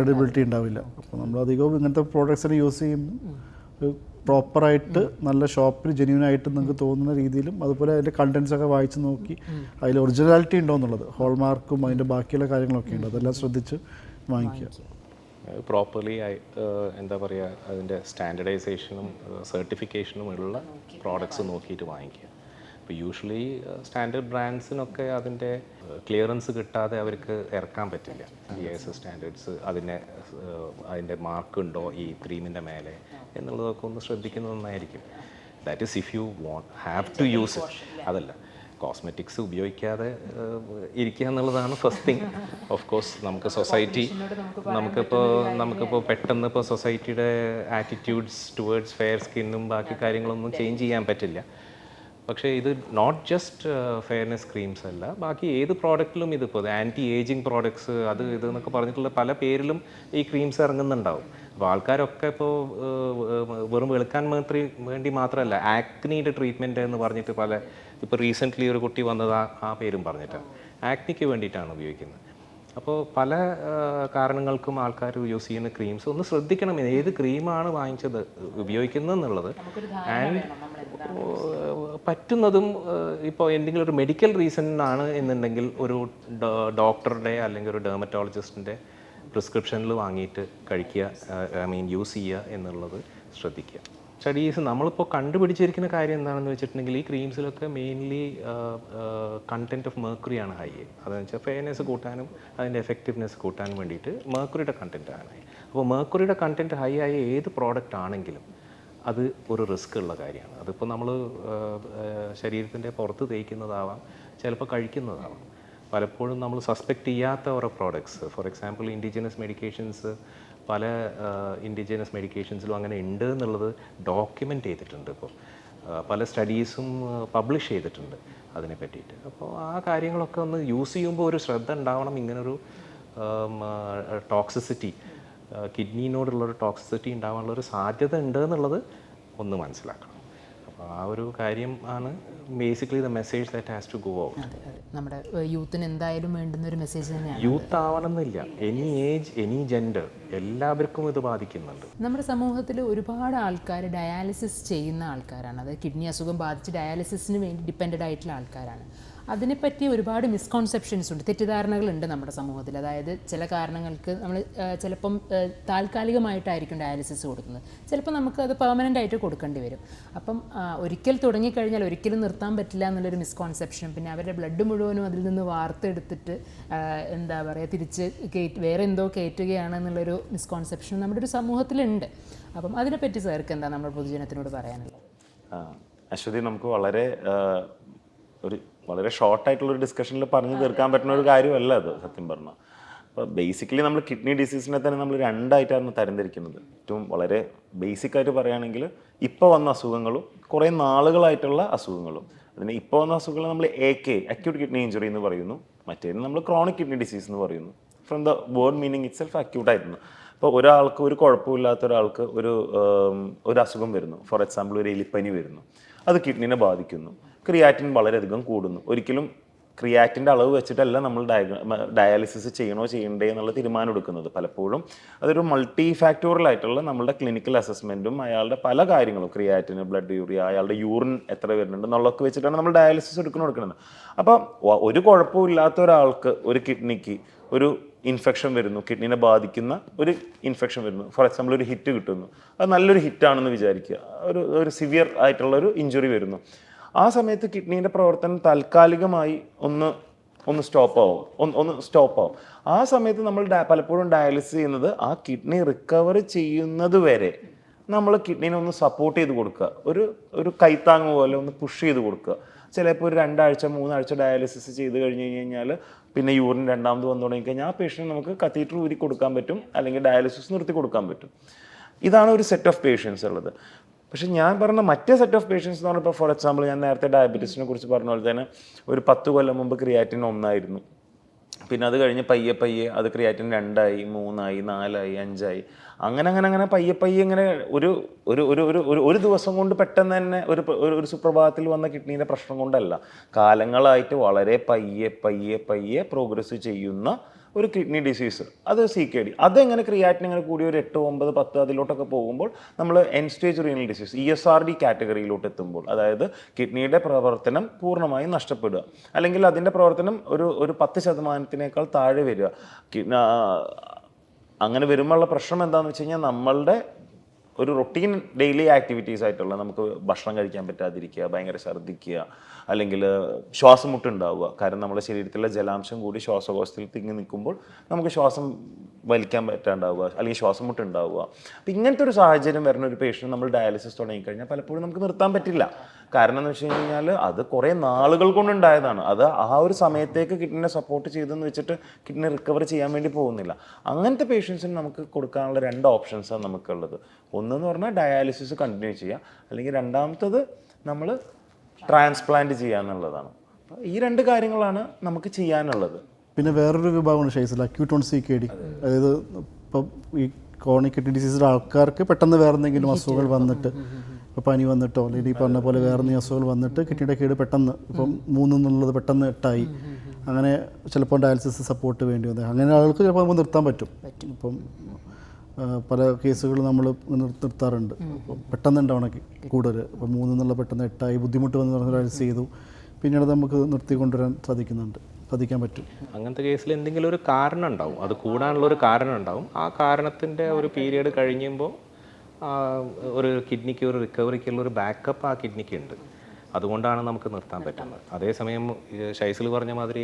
ക്രെഡിബിലിറ്റി ഉണ്ടാവില്ല. അപ്പോൾ നമ്മളധികവും ഇങ്ങനത്തെ പ്രോഡക്ട്സിന് യൂസ് ചെയ്യുമ്പോൾ പ്രോപ്പറായിട്ട് നല്ല ഷോപ്പിൽ ജെന്യൂനായിട്ട് നിങ്ങൾക്ക് തോന്നുന്ന രീതിയിലും അതുപോലെ അതിൻ്റെ കണ്ടൻസൊക്കെ വായിച്ച് നോക്കി അതിൽ ഒറിജിനാലിറ്റി ഉണ്ടോ എന്നുള്ളത്, ഹോൾമാർക്കും അതിൻ്റെ ബാക്കിയുള്ള കാര്യങ്ങളൊക്കെ ഉണ്ട്, അതെല്ലാം ശ്രദ്ധിച്ച് വാങ്ങിക്കുക. പ്രോപ്പർലി എന്താ പറയുക, അതിൻ്റെ സ്റ്റാൻഡർഡൈസേഷനും സർട്ടിഫിക്കേഷനും ഉള്ള പ്രോഡക്ട്സ് നോക്കിയിട്ട് വാങ്ങിക്കുക. ഇപ്പോൾ യൂഷ്വലി സ്റ്റാൻഡേർഡ് ബ്രാൻഡ്സിനൊക്കെ അതിൻ്റെ ക്ലിയറൻസ് കിട്ടാതെ അവർക്ക് ഇറക്കാൻ പറ്റില്ല. BIS സ്റ്റാൻഡേർഡ്സ് അതിൻ്റെ മാർക്കുണ്ടോ ഈ ക്രീമിൻ്റെ മേലെ എന്നുള്ളതൊക്കെ ഒന്ന് ശ്രദ്ധിക്കുന്നത് നന്നായിരിക്കും. That is if you have to use it. അതല്ല, കോസ്മെറ്റിക്സ് ഉപയോഗിക്കാതെ ഇരിക്കുക എന്നുള്ളതാണ് ഫസ്റ്റ് തിങ്. ഓഫ് കോഴ്സ് നമുക്ക് സൊസൈറ്റി നമുക്കിപ്പോൾ പെട്ടെന്ന് ഇപ്പോൾ സൊസൈറ്റിയുടെ ആറ്റിറ്റ്യൂഡ്സ് ടുവേർഡ്സ് ഫെയർ സ്കിന്നും ബാക്കി കാര്യങ്ങളൊന്നും ചേഞ്ച് ചെയ്യാൻ പറ്റില്ല. പക്ഷേ ഇത് നോട്ട് ജസ്റ്റ് ഫെയർനെസ് ക്രീംസ് അല്ല, ബാക്കി ഏത് പ്രോഡക്റ്റിലും ഇതിപ്പോൾ ആൻറ്റി ഏജിങ് പ്രോഡക്ട്സ് അത് എന്നൊക്കെ പറഞ്ഞിട്ടുള്ള പല പേരിലും ഈ ക്രീംസ് ഇറങ്ങുന്നുണ്ടാവും. അപ്പോൾ ആൾക്കാരൊക്കെ ഇപ്പോൾ വെറും വെളുക്കാൻ വേണ്ടി മാത്രമല്ല, ആക്നിയുടെ ട്രീറ്റ്മെൻറ്റ് എന്ന് പറഞ്ഞിട്ട് ഇപ്പോൾ റീസെൻ്റ്ലി ഒരു കുട്ടി വന്നത് ആ പേരും പറഞ്ഞിട്ടാണ്, ആക്നിക്ക് വേണ്ടിയിട്ടാണ് ഉപയോഗിക്കുന്നത്. അപ്പോൾ പല കാരണങ്ങൾക്കും ആൾക്കാർ യൂസ് ചെയ്യുന്ന ക്രീംസ് ഒന്ന് ശ്രദ്ധിക്കണം, ഏത് ക്രീമാണ് വാങ്ങിച്ചത് ഉപയോഗിക്കുന്നത് എന്നുള്ളത്. ആൻഡ് പറ്റുന്നതും ഇപ്പോൾ എന്തെങ്കിലും ഒരു മെഡിക്കൽ റീസൺ ആണ് എന്നുണ്ടെങ്കിൽ ഒരു ഡോക്ടറുടെ അല്ലെങ്കിൽ ഒരു ഡെർമറ്റോളജിസ്റ്റിൻ്റെ പ്രിസ്ക്രിപ്ഷനിൽ വാങ്ങിയിട്ട് കഴിക്കുക, യൂസ് ചെയ്യുക എന്നുള്ളത് ശ്രദ്ധിക്കുക. സ്റ്റഡീസ് നമ്മളിപ്പോൾ കണ്ടുപിടിച്ചിരിക്കുന്ന കാര്യം എന്താണെന്ന് വെച്ചിട്ടുണ്ടെങ്കിൽ ഈ ക്രീംസിലൊക്കെ മെയിൻലി കണ്ടൻറ്റ് ഓഫ് മെർക്കുറിയാണ് ഹൈ. അതെന്ന് വെച്ചാൽ ഫെയർനെസ് കൂട്ടാനും അതിൻ്റെ എഫക്റ്റീവ്നെസ് കൂട്ടാനും വേണ്ടിയിട്ട് മെർക്കുറിയുടെ കണ്ടൻറ്റാണ് ഹൈ. അപ്പോൾ മെർക്കുറിയുടെ കണ്ടൻറ്റ് ഹൈ ആയ ഏത് പ്രോഡക്റ്റ് ആണെങ്കിലും അത് ഒരു റിസ്ക് ഉള്ള കാര്യമാണ്. അതിപ്പോൾ നമ്മൾ ശരീരത്തിൻ്റെ പുറത്ത് തേക്കുന്നതാവാം, ചിലപ്പോൾ കഴിക്കുന്നതാവാം. പലപ്പോഴും നമ്മൾ സസ്പെക്റ്റ് ചെയ്യാത്ത ഓരോ products, for example indigenous medications, പല ഇൻഡിജിനസ് മെഡിക്കേഷൻസിലും അങ്ങനെ ഉണ്ട് എന്നുള്ളത് ഡോക്യുമെൻ്റ് ചെയ്തിട്ടുണ്ട്. ഇപ്പോൾ പല സ്റ്റഡീസും പബ്ലിഷ് ചെയ്തിട്ടുണ്ട് അതിനെ പറ്റിയിട്ട്. അപ്പോൾ ആ കാര്യങ്ങളൊക്കെ ഒന്ന് യൂസ് ചെയ്യുമ്പോൾ ഒരു ശ്രദ്ധ ഉണ്ടാവണം. ഇങ്ങനൊരു ടോക്സിസിറ്റി, കിഡ്നിനോടുള്ളൊരു ടോക്സിസിറ്റി ഉണ്ടാവാനുള്ളൊരു സാധ്യത ഉണ്ട് എന്നുള്ളത് ഒന്ന് മനസ്സിലാക്കണം. ആ ഒരു കാര്യം ആണ് basically the message that has to go out. അതെ അതെ, നമ്മുടെ യൂത്തിന് എന്തായാലും വേണ്ടുന്ന ഒരു മെസ്സേജ് തന്നെയാണ്. യൂത്ത് ആവണമെന്നില്ല, എനി ഏജ് എനി ജെൻഡർ എല്ലാവർക്കും ഇത് ബാധിക്കുന്നുണ്ട്. നമ്മുടെ സമൂഹത്തിൽ ഒരുപാട് ആൾക്കാർ ഡയാലിസിസ് ചെയ്യുന്ന ആൾക്കാരാണ്. അത് കിഡ്നി അസുഖം ബാധിച്ച് ഡയാലിസിസിന് വേണ്ടി ഡിപ്പെൻഡഡ് ആയിട്ടുള്ള ആൾക്കാരാണ്. അതിനെപ്പറ്റി ഒരുപാട് മിസ്കോൺസെപ്ഷൻസ് ഉണ്ട്, തെറ്റിദ്ധാരണകളുണ്ട് നമ്മുടെ സമൂഹത്തിൽ. അതായത് ചില കാരണങ്ങൾക്ക് നമ്മൾ ചിലപ്പം താൽക്കാലികമായിട്ടായിരിക്കും ഡയാലിസിസ് കൊടുക്കുന്നത്, ചിലപ്പോൾ നമുക്ക് അത് പെർമനൻ്റ് ആയിട്ട് കൊടുക്കേണ്ടി വരും. അപ്പം ഒരിക്കൽ തുടങ്ങിക്കഴിഞ്ഞാൽ ഒരിക്കലും നിർത്താൻ പറ്റില്ല എന്നുള്ളൊരു മിസ്കോൺസെപ്ഷനും, പിന്നെ അവരുടെ ബ്ലഡ് മുഴുവനും അതിൽ നിന്ന് വാർത്തെടുത്തിട്ട് എന്താ പറയുക തിരിച്ച് വേറെ എന്തോ കയറ്റുകയാണെന്നുള്ളൊരു മിസ്കോൺസെപ്ഷനും നമ്മുടെ ഒരു സമൂഹത്തിലുണ്ട്. അപ്പം അതിനെപ്പറ്റി സാർക്ക് എന്താ നമ്മുടെ പൊതുജനത്തിനോട് പറയാനുള്ളത്? അശ്വതി, നമുക്ക് വളരെ ഷോർട്ടായിട്ടുള്ളൊരു ഡിസ്കഷനിൽ പറഞ്ഞു തീർക്കാൻ പറ്റുന്ന ഒരു കാര്യമല്ല അത് സത്യം പറഞ്ഞാൽ. അപ്പോൾ ബേസിക്കലി നമ്മൾ കിഡ്നി ഡിസീസിനെ തന്നെ നമ്മൾ രണ്ടായിട്ടാണ് തരംതിരിക്കുന്നത്. ഏറ്റവും വളരെ ബേസിക്കായിട്ട് പറയുകയാണെങ്കിൽ ഇപ്പോൾ വന്ന അസുഖങ്ങളും കുറേ നാളുകളായിട്ടുള്ള അസുഖങ്ങളും. അതിന് ഇപ്പോൾ വന്ന അസുഖങ്ങൾ നമ്മൾ AK അക്യൂട്ട് കിഡ്നി ഇഞ്ചുറി എന്ന് പറയുന്നു, മറ്റേതിന് നമ്മൾ ക്രോണിക് കിഡ്നി ഡിസീസ് എന്ന് പറയുന്നു. From the word meaning itself അക്യൂട്ടായിരുന്നു. ഇപ്പോൾ ഒരാൾക്ക് ഒരു കുഴപ്പമില്ലാത്ത ഒരാൾക്ക് ഒരു അസുഖം വരുന്നു, ഫോർ എക്സാമ്പിൾ ഒരു എലിപ്പനി വരുന്നു, അത് കിഡ്നിനെ ബാധിക്കുന്നു, ക്രിയാറ്റിൻ വളരെയധികം കൂടുന്നു. ഒരിക്കലും ക്രിയാറ്റിൻ്റെ അളവ് വെച്ചിട്ടല്ല നമ്മൾ ഡയാലിസിസ് ചെയ്യണ്ടേ എന്നുള്ള തീരുമാനം എടുക്കുന്നത്. പലപ്പോഴും അതൊരു മൾട്ടി ഫാക്ടോറിയൽ ആയിട്ടുള്ള നമ്മളുടെ ക്ലിനിക്കൽ അസസ്മെൻറ്റും അയാളുടെ പല കാര്യങ്ങളും, ക്രിയാറ്റിന്, ബ്ലഡ് യൂറിയ, അയാളുടെ യൂറിൻ എത്ര വരുന്നുണ്ട് എന്നുള്ളതൊക്കെ വെച്ചിട്ടാണ് നമ്മൾ ഡയാലിസിസ് എടുക്കുന്നത്. അപ്പോൾ ഒരു കുഴപ്പമില്ലാത്ത ഒരാൾക്ക് ഒരു കിഡ്നിക്ക് ഒരു ഇൻഫെക്ഷൻ വരുന്നു, കിഡ്നിനെ ബാധിക്കുന്ന ഒരു ഇൻഫെക്ഷൻ വരുന്നു, ഫോർ എക്സാമ്പിൾ ഒരു ഹിറ്റ് കിട്ടുന്നു, അത് നല്ലൊരു ഹിറ്റാണെന്ന് വിചാരിക്കുക, ഒരു സിവിയർ ആയിട്ടുള്ളൊരു ഇഞ്ചുറി വരുന്നു. ആ സമയത്ത് കിഡ്നീൻ്റെ പ്രവർത്തനം താൽക്കാലികമായി ഒന്ന് സ്റ്റോപ്പ് ആവും. ആ സമയത്ത് നമ്മൾ പലപ്പോഴും ഡയാലിസിസ് ചെയ്യുന്നത് ആ കിഡ്നി റിക്കവർ ചെയ്യുന്നത് വരെ നമ്മൾ കിഡ്നീനെ ഒന്ന് സപ്പോർട്ട് ചെയ്ത് കൊടുക്കുക, ഒരു കൈത്താങ് പോലെ ഒന്ന് പുഷ് ചെയ്ത് കൊടുക്കുക. ചിലപ്പോൾ ഒരു 2 ആഴ്ച 3 ആഴ്ച ഡയാലിസിസ് ചെയ്ത് കഴിഞ്ഞാൽ പിന്നെ യൂറിൻ രണ്ടാമത് വന്നു തുടങ്ങിക്കഴിഞ്ഞാൽ ആ പേഷ്യൻറ്റ് നമുക്ക് കത്തീറ്റർ ഊരി കൊടുക്കാൻ പറ്റും, അല്ലെങ്കിൽ ഡയാലിസിസ് നിർത്തി കൊടുക്കാൻ പറ്റും. ഇതാണ് ഒരു സെറ്റ് ഓഫ് പേഷ്യൻസ് ഉള്ളത്. പക്ഷേ ഞാൻ പറഞ്ഞ മറ്റേ സെറ്റ് ഓഫ് പേഷ്യൻസ് എന്ന് പറഞ്ഞപ്പോൾ, ഫോർ എക്സാമ്പിൾ ഞാൻ നേരത്തെ ഡയബറ്റീസിനെ കുറിച്ച് പറഞ്ഞ പോലെ തന്നെ ഒരു 10 കൊല്ലം മുമ്പ് ക്രിയാറ്റിൻ 1 ആയിരുന്നു. പിന്നെ അത് കഴിഞ്ഞ് പയ്യെ അത് ക്രിയാറ്റിൻ 2 ആയി, 3 ആയി, 4 ആയി, 5 ആയി, അങ്ങനെ പയ്യെ ഇങ്ങനെ ഒരു ദിവസം കൊണ്ട് പെട്ടെന്ന് തന്നെ ഒരു സുപ്രഭാതത്തിൽ വന്ന കിഡ്നീൻ്റെ പ്രശ്നം കൊണ്ടല്ല, കാലങ്ങളായിട്ട് വളരെ പയ്യെ പ്രോഗ്രസ് ചെയ്യുന്ന ഒരു കിഡ്നി ഡിസീസ്, അത് CKD. അതെങ്ങനെ ക്രിയാറ്റിൻ ഇങ്ങനെ കൂടി ഒരു 8, 9, 10 അതിലോട്ടൊക്കെ പോകുമ്പോൾ നമ്മൾ end stage renal disease ESRD കാറ്റഗറിയിലോട്ട് എത്തുമ്പോൾ, അതായത് കിഡ്നിയുടെ പ്രവർത്തനം പൂർണ്ണമായും നഷ്ടപ്പെടുക, അല്ലെങ്കിൽ അതിൻ്റെ പ്രവർത്തനം ഒരു 10% താഴെ വരിക. അങ്ങനെ വരുമ്പോഴുള്ള പ്രശ്നം എന്താണെന്ന് വെച്ച് കഴിഞ്ഞാൽ, നമ്മളുടെ ഒരു റൊട്ടീൻ ഡെയിലി ആക്ടിവിറ്റീസ് ആയിട്ടുള്ള, നമുക്ക് ഭക്ഷണം കഴിക്കാൻ പറ്റാതിരിക്കുക, ഭയങ്കര ഛർദ്ദിക്കുക, അല്ലെങ്കിൽ ശ്വാസം മുട്ടുണ്ടാവുക. കാരണം നമ്മുടെ ശരീരത്തിലെ ജലാംശം കൂടി ശ്വാസകോശത്തിൽ തിങ്ങി നിൽക്കുമ്പോൾ നമുക്ക് ശ്വാസം വലിക്കാൻ പറ്റാണ്ടാവുക, അല്ലെങ്കിൽ ശ്വാസം മുട്ടുണ്ടാവുക. അപ്പം ഇങ്ങനത്തെ ഒരു സാഹചര്യം വരുന്ന ഒരു പേഷ്യൻ്റ് നമ്മൾ ഡയാലിസിസ് തുടങ്ങിക്കഴിഞ്ഞാൽ പലപ്പോഴും നമുക്ക് നിർത്താൻ പറ്റില്ല. കാരണം എന്ന് വെച്ച് കഴിഞ്ഞാൽ അത് കുറേ നാളുകൾ കൊണ്ടുണ്ടായതാണ്. അത് ആ ഒരു സമയത്തേക്ക് കിഡ്നിനെ സപ്പോർട്ട് ചെയ്തെന്ന് വെച്ചിട്ട് കിഡ്നി റിക്കവർ ചെയ്യാൻ വേണ്ടി പോകുന്നില്ല. അങ്ങനത്തെ പേഷ്യൻസിന് നമുക്ക് കൊടുക്കാനുള്ള 2 ഓപ്ഷൻസാണ് നമുക്കുള്ളത്. ഒന്നെന്ന് പറഞ്ഞാൽ ഡയാലിസിസ് കണ്ടിന്യൂ ചെയ്യുക, അല്ലെങ്കിൽ രണ്ടാമത്തത് നമ്മൾ ട്രാൻസ്പ്ലാന്റ് ചെയ്യുക എന്നുള്ളതാണ്. അപ്പോൾ ഈ 2 കാര്യങ്ങളാണ് നമുക്ക് ചെയ്യാനുള്ളത്. പിന്നെ വേറൊരു വിഭാഗമാണ് ഷൈസിൽ അക്യൂട്ട് ഓൺ CKD. അതായത് ഇപ്പം ഈ ക്രോണിക് കിഡ്നി ഡിസീസിൻ്റെ ആൾക്കാർക്ക് പെട്ടെന്ന് വേറെ എന്തെങ്കിലും അസുഖങ്ങൾ വന്നിട്ട്, ഇപ്പോൾ പനി വന്നിട്ടോ അല്ലെങ്കിൽ ഈ പറഞ്ഞ പോലെ വേറെ എന്തെങ്കിലും അസുഖങ്ങൾ വന്നിട്ട് കിഡ്നിയുടെ കേട് പെട്ടെന്ന് ഇപ്പം 3 എന്നുള്ളത് പെട്ടെന്ന് 8 ആയി, അങ്ങനെ ചിലപ്പോൾ ഡയാലിസിസ് സപ്പോർട്ട് വേണ്ടി വന്നത്, അങ്ങനെ ആൾക്ക് ചിലപ്പോൾ നമുക്ക് നിർത്താൻ പറ്റും. ഇപ്പം പല കേസുകൾ നമ്മൾ നിർത്താറുണ്ട്. പെട്ടെന്ന് ഉണ്ടാവണം കൂടുതൽ, ഇപ്പോൾ 3 എന്നുള്ള പെട്ടെന്ന് 8 ആയി, ബുദ്ധിമുട്ട് വന്ന് പറഞ്ഞ് ഡയാലിസിസ് ചെയ്തു, പിന്നീട് നമുക്ക് നിർത്തിക്കൊണ്ടുവരാൻ സാധിക്കാൻ പറ്റും. അങ്ങനത്തെ കേസിൽ എന്തെങ്കിലും ഒരു കാരണം ഉണ്ടാവും, അത് കൂടാനുള്ള ഒരു കാരണം ഉണ്ടാവും. ആ കാരണത്തിൻ്റെ ഒരു പീരീഡ് കഴിയുമ്പോൾ ഒരു കിഡ്നിക്ക് ഒരു റിക്കവറിക്കുള്ള ഒരു ബാക്കപ്പ് ആ കിഡ്നിക്ക് ഉണ്ട്. അതുകൊണ്ടാണ് നമുക്ക് നിർത്താൻ പറ്റുന്നത്. അതേസമയം ഷൈസിൽ പറഞ്ഞ മാതിരി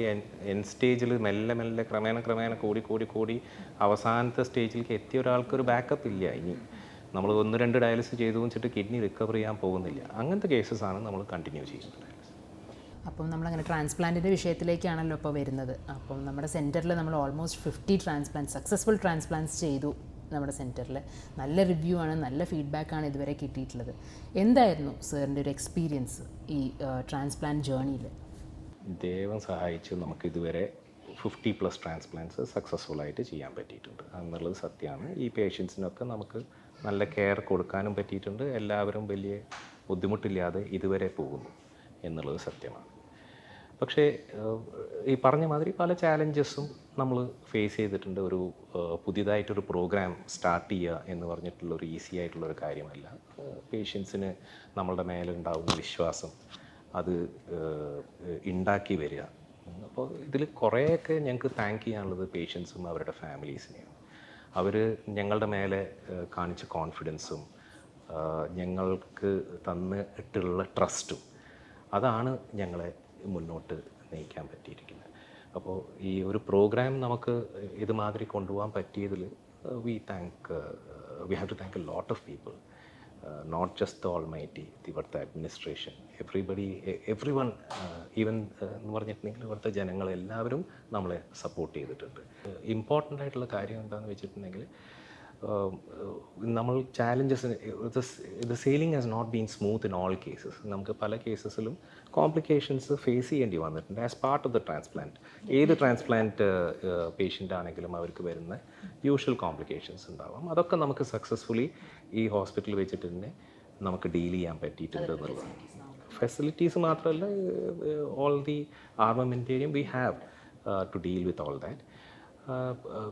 എൻ സ്റ്റേജിൽ മെല്ലെ ക്രമേണ കൂടി അവസാനത്തെ സ്റ്റേജിലേക്ക് എത്തിയ ഒരാൾക്ക് ഒരു ബാക്കപ്പ് ഇല്ല. ഇനി നമ്മൾ 1-2 ഡയാലിസിസ് ചെയ്തു വെച്ചിട്ട് കിഡ്നി റിക്കവർ ചെയ്യാൻ പോകുന്നില്ല. അങ്ങനത്തെ കേസസ് ആണ് നമ്മൾ കണ്ടിന്യൂ ചെയ്യുന്നത്. അപ്പം നമ്മളങ്ങനെ ട്രാൻസ്പ്ലാന്റിൻ്റെ വിഷയത്തിലേക്കാണല്ലോ ഇപ്പോൾ വരുന്നത്. അപ്പം നമ്മുടെ സെൻറ്ററിൽ നമ്മൾ ഓൾമോസ്റ്റ് 50 സക്സസ്ഫുൾ ട്രാൻസ്പ്ലാന്റ്സ് ചെയ്തു. നമ്മുടെ സെൻറ്ററിൽ നല്ല റിവ്യൂ ആണ്, നല്ല ഫീഡ്ബാക്കാണ് ഇതുവരെ കിട്ടിയിട്ടുള്ളത്. എന്തായിരുന്നു സാറിൻ്റെ ഒരു എക്സ്പീരിയൻസ് ഈ ട്രാൻസ്പ്ലാന്റ് ജേർണിയിൽ? ദൈവം സഹായിച്ചു നമുക്ക് ഇതുവരെ 50+ ട്രാൻസ്പ്ലാന്റ്സ് സക്സസ്ഫുള്ളായിട്ട് ചെയ്യാൻ പറ്റിയിട്ടുണ്ട് എന്നുള്ളത് സത്യമാണ്. ഈ പേഷ്യൻസിനൊക്കെ നമുക്ക് നല്ല കെയർ കൊടുക്കാനും പറ്റിയിട്ടുണ്ട്. എല്ലാവരും വലിയ ബുദ്ധിമുട്ടില്ലാതെ ഇതുവരെ പോകുന്നു എന്നുള്ളത് സത്യമാണ്. പക്ഷേ ഈ പറഞ്ഞ മാതിരി പല ചാലഞ്ചസും നമ്മൾ ഫേസ് ചെയ്തിട്ടുണ്ട്. ഒരു പുതിയതായിട്ടൊരു പ്രോഗ്രാം സ്റ്റാർട്ട് ചെയ്യുക എന്ന് പറഞ്ഞിട്ടുള്ളൊരു ഈസി ആയിട്ടുള്ളൊരു കാര്യമല്ല. പേഷ്യൻസിന് നമ്മളുടെ മേലുണ്ടാവുന്ന വിശ്വാസം അത് ഉണ്ടാക്കി വരിക. അപ്പോൾ ഇതിൽ കുറേയൊക്കെ ഞങ്ങൾക്ക് താങ്ക് ചെയ്യാനുള്ളത് പേഷ്യൻസും അവരുടെ ഫാമിലീസിനെയാണ്. അവർ ഞങ്ങളുടെ മേലെ കാണിച്ച കോൺഫിഡൻസും ഞങ്ങൾക്ക് തന്നിട്ടുള്ള ട്രസ്റ്റും അതാണ് ഞങ്ങളെ മുന്നോട്ട് നയിക്കാൻ പറ്റിയിരിക്കുന്നത്. അപ്പോൾ ഈ ഒരു പ്രോഗ്രാം നമുക്ക് ഇതുമാതിരി കൊണ്ടുപോകാൻ പറ്റിയതിൽ we have to thank a lot of people, not just the almighty, ഇവിടുത്തെ അഡ്മിനിസ്ട്രേഷൻ, എവ്രി വൺ, ഈവൻ എന്ന് പറഞ്ഞിട്ടുണ്ടെങ്കിൽ ഇവിടുത്തെ ജനങ്ങളെല്ലാവരും നമ്മളെ സപ്പോർട്ട് ചെയ്തിട്ടുണ്ട്. ഇമ്പോർട്ടൻ്റ് ആയിട്ടുള്ള കാര്യം എന്താണെന്ന് വെച്ചിട്ടുണ്ടെങ്കിൽ നമ്മൾ ചാലഞ്ചസിന് the sailing has not been smooth in all cases. നമുക്ക് പല കേസസിലും കോംപ്ലിക്കേഷൻസ് ഫേസ് ചെയ്യേണ്ടി വന്നിട്ടുണ്ട് as part of the transplant. ഏത് ട്രാൻസ്പ്ലാന്റ് പേഷ്യൻ്റ് ആണെങ്കിലും അവർക്ക് വരുന്ന യൂഷ്വൽ കോംപ്ലിക്കേഷൻസ് ഉണ്ടാവാം. അതൊക്കെ നമുക്ക് സക്സസ്ഫുള്ളി ഈ ഹോസ്പിറ്റലിൽ വെച്ചിട്ട് തന്നെ നമുക്ക് ഡീൽ ചെയ്യാൻ പറ്റിയിട്ടുണ്ട് എന്നുള്ളതാണ്. ഫെസിലിറ്റീസ് മാത്രമല്ല, all the armamentarium we have to deal with all that.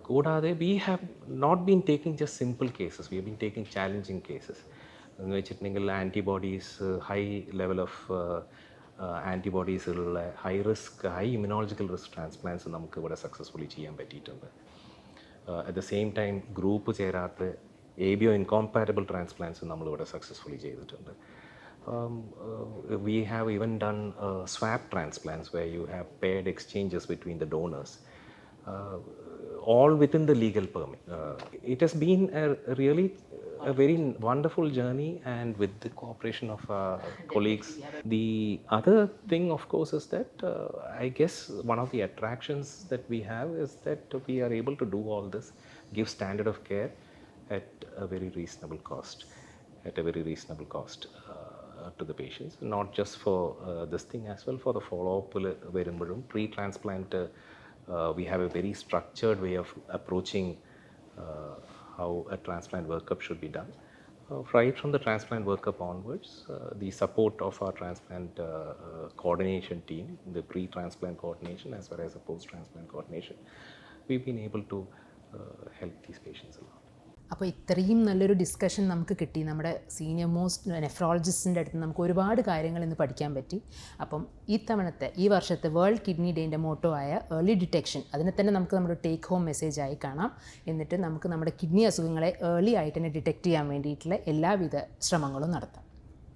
കൂടാതെ we have not been taking just simple cases, we have been taking challenging cases. എന്ന് വെച്ചിട്ടുണ്ടെങ്കിൽ ആൻറ്റിബോഡീസ്, ഹൈ ലെവൽ ഓഫ് ആൻറ്റിബോഡീസുള്ള ഹൈ ഇമ്യൂണോളജിക്കൽ റിസ്ക് ട്രാൻസ്പ്ലാന്റ്സ് നമുക്ക് ഇവിടെ successfully ചെയ്യാൻ പറ്റിയിട്ടുണ്ട്. At the same time group ചേരാത്ത ABO incompatible transplants നമ്മളിവിടെ successfully ചെയ്തിട്ടുണ്ട്. We have even done swap transplants where you have paired exchanges between the donors, all within the legal permit. It has been a very wonderful journey, and with the cooperation of colleagues. The other thing, of course, is that I guess one of the attractions that we have is that we are able to do all this, give standard of care at a very reasonable cost, to the patients, not just for this thing, as well for the follow-up വരുമ്പോഴും pre-transplant we have a very structured way of approaching how a transplant workup should be done. Right from the transplant workup onwards, the support of our transplant coordination team, the pre-transplant coordination as well as the post-transplant coordination, we've been able to help these patients a lot. അപ്പോൾ ഇത്രയും നല്ലൊരു discussion നമുക്ക് കിട്ടി. നമ്മുടെ senior most നെഫ്രോളജിസ്റ്റിൻ്റെ അടുത്ത് നമുക്ക് ഒരുപാട് കാര്യങ്ങൾ ഇന്ന് പഠിക്കാൻ പറ്റി. അപ്പം ഈ വർഷത്തെ വേൾഡ് കിഡ്നി ഡേൻ്റെ മോട്ടോ ആയ ഏർലി ഡിറ്റക്ഷൻ, അതിനെ തന്നെ നമുക്ക് നമ്മുടെ ടേക്ക് ഹോം മെസ്സേജായി കാണാം. എന്നിട്ട് നമുക്ക് നമ്മുടെ കിഡ്നി അസുഖങ്ങളെ ഏർലി ആയിട്ട് തന്നെ ഡിറ്റക്റ്റ് ചെയ്യാൻ വേണ്ടിയിട്ടുള്ള എല്ലാവിധ ശ്രമങ്ങളും നടത്താം.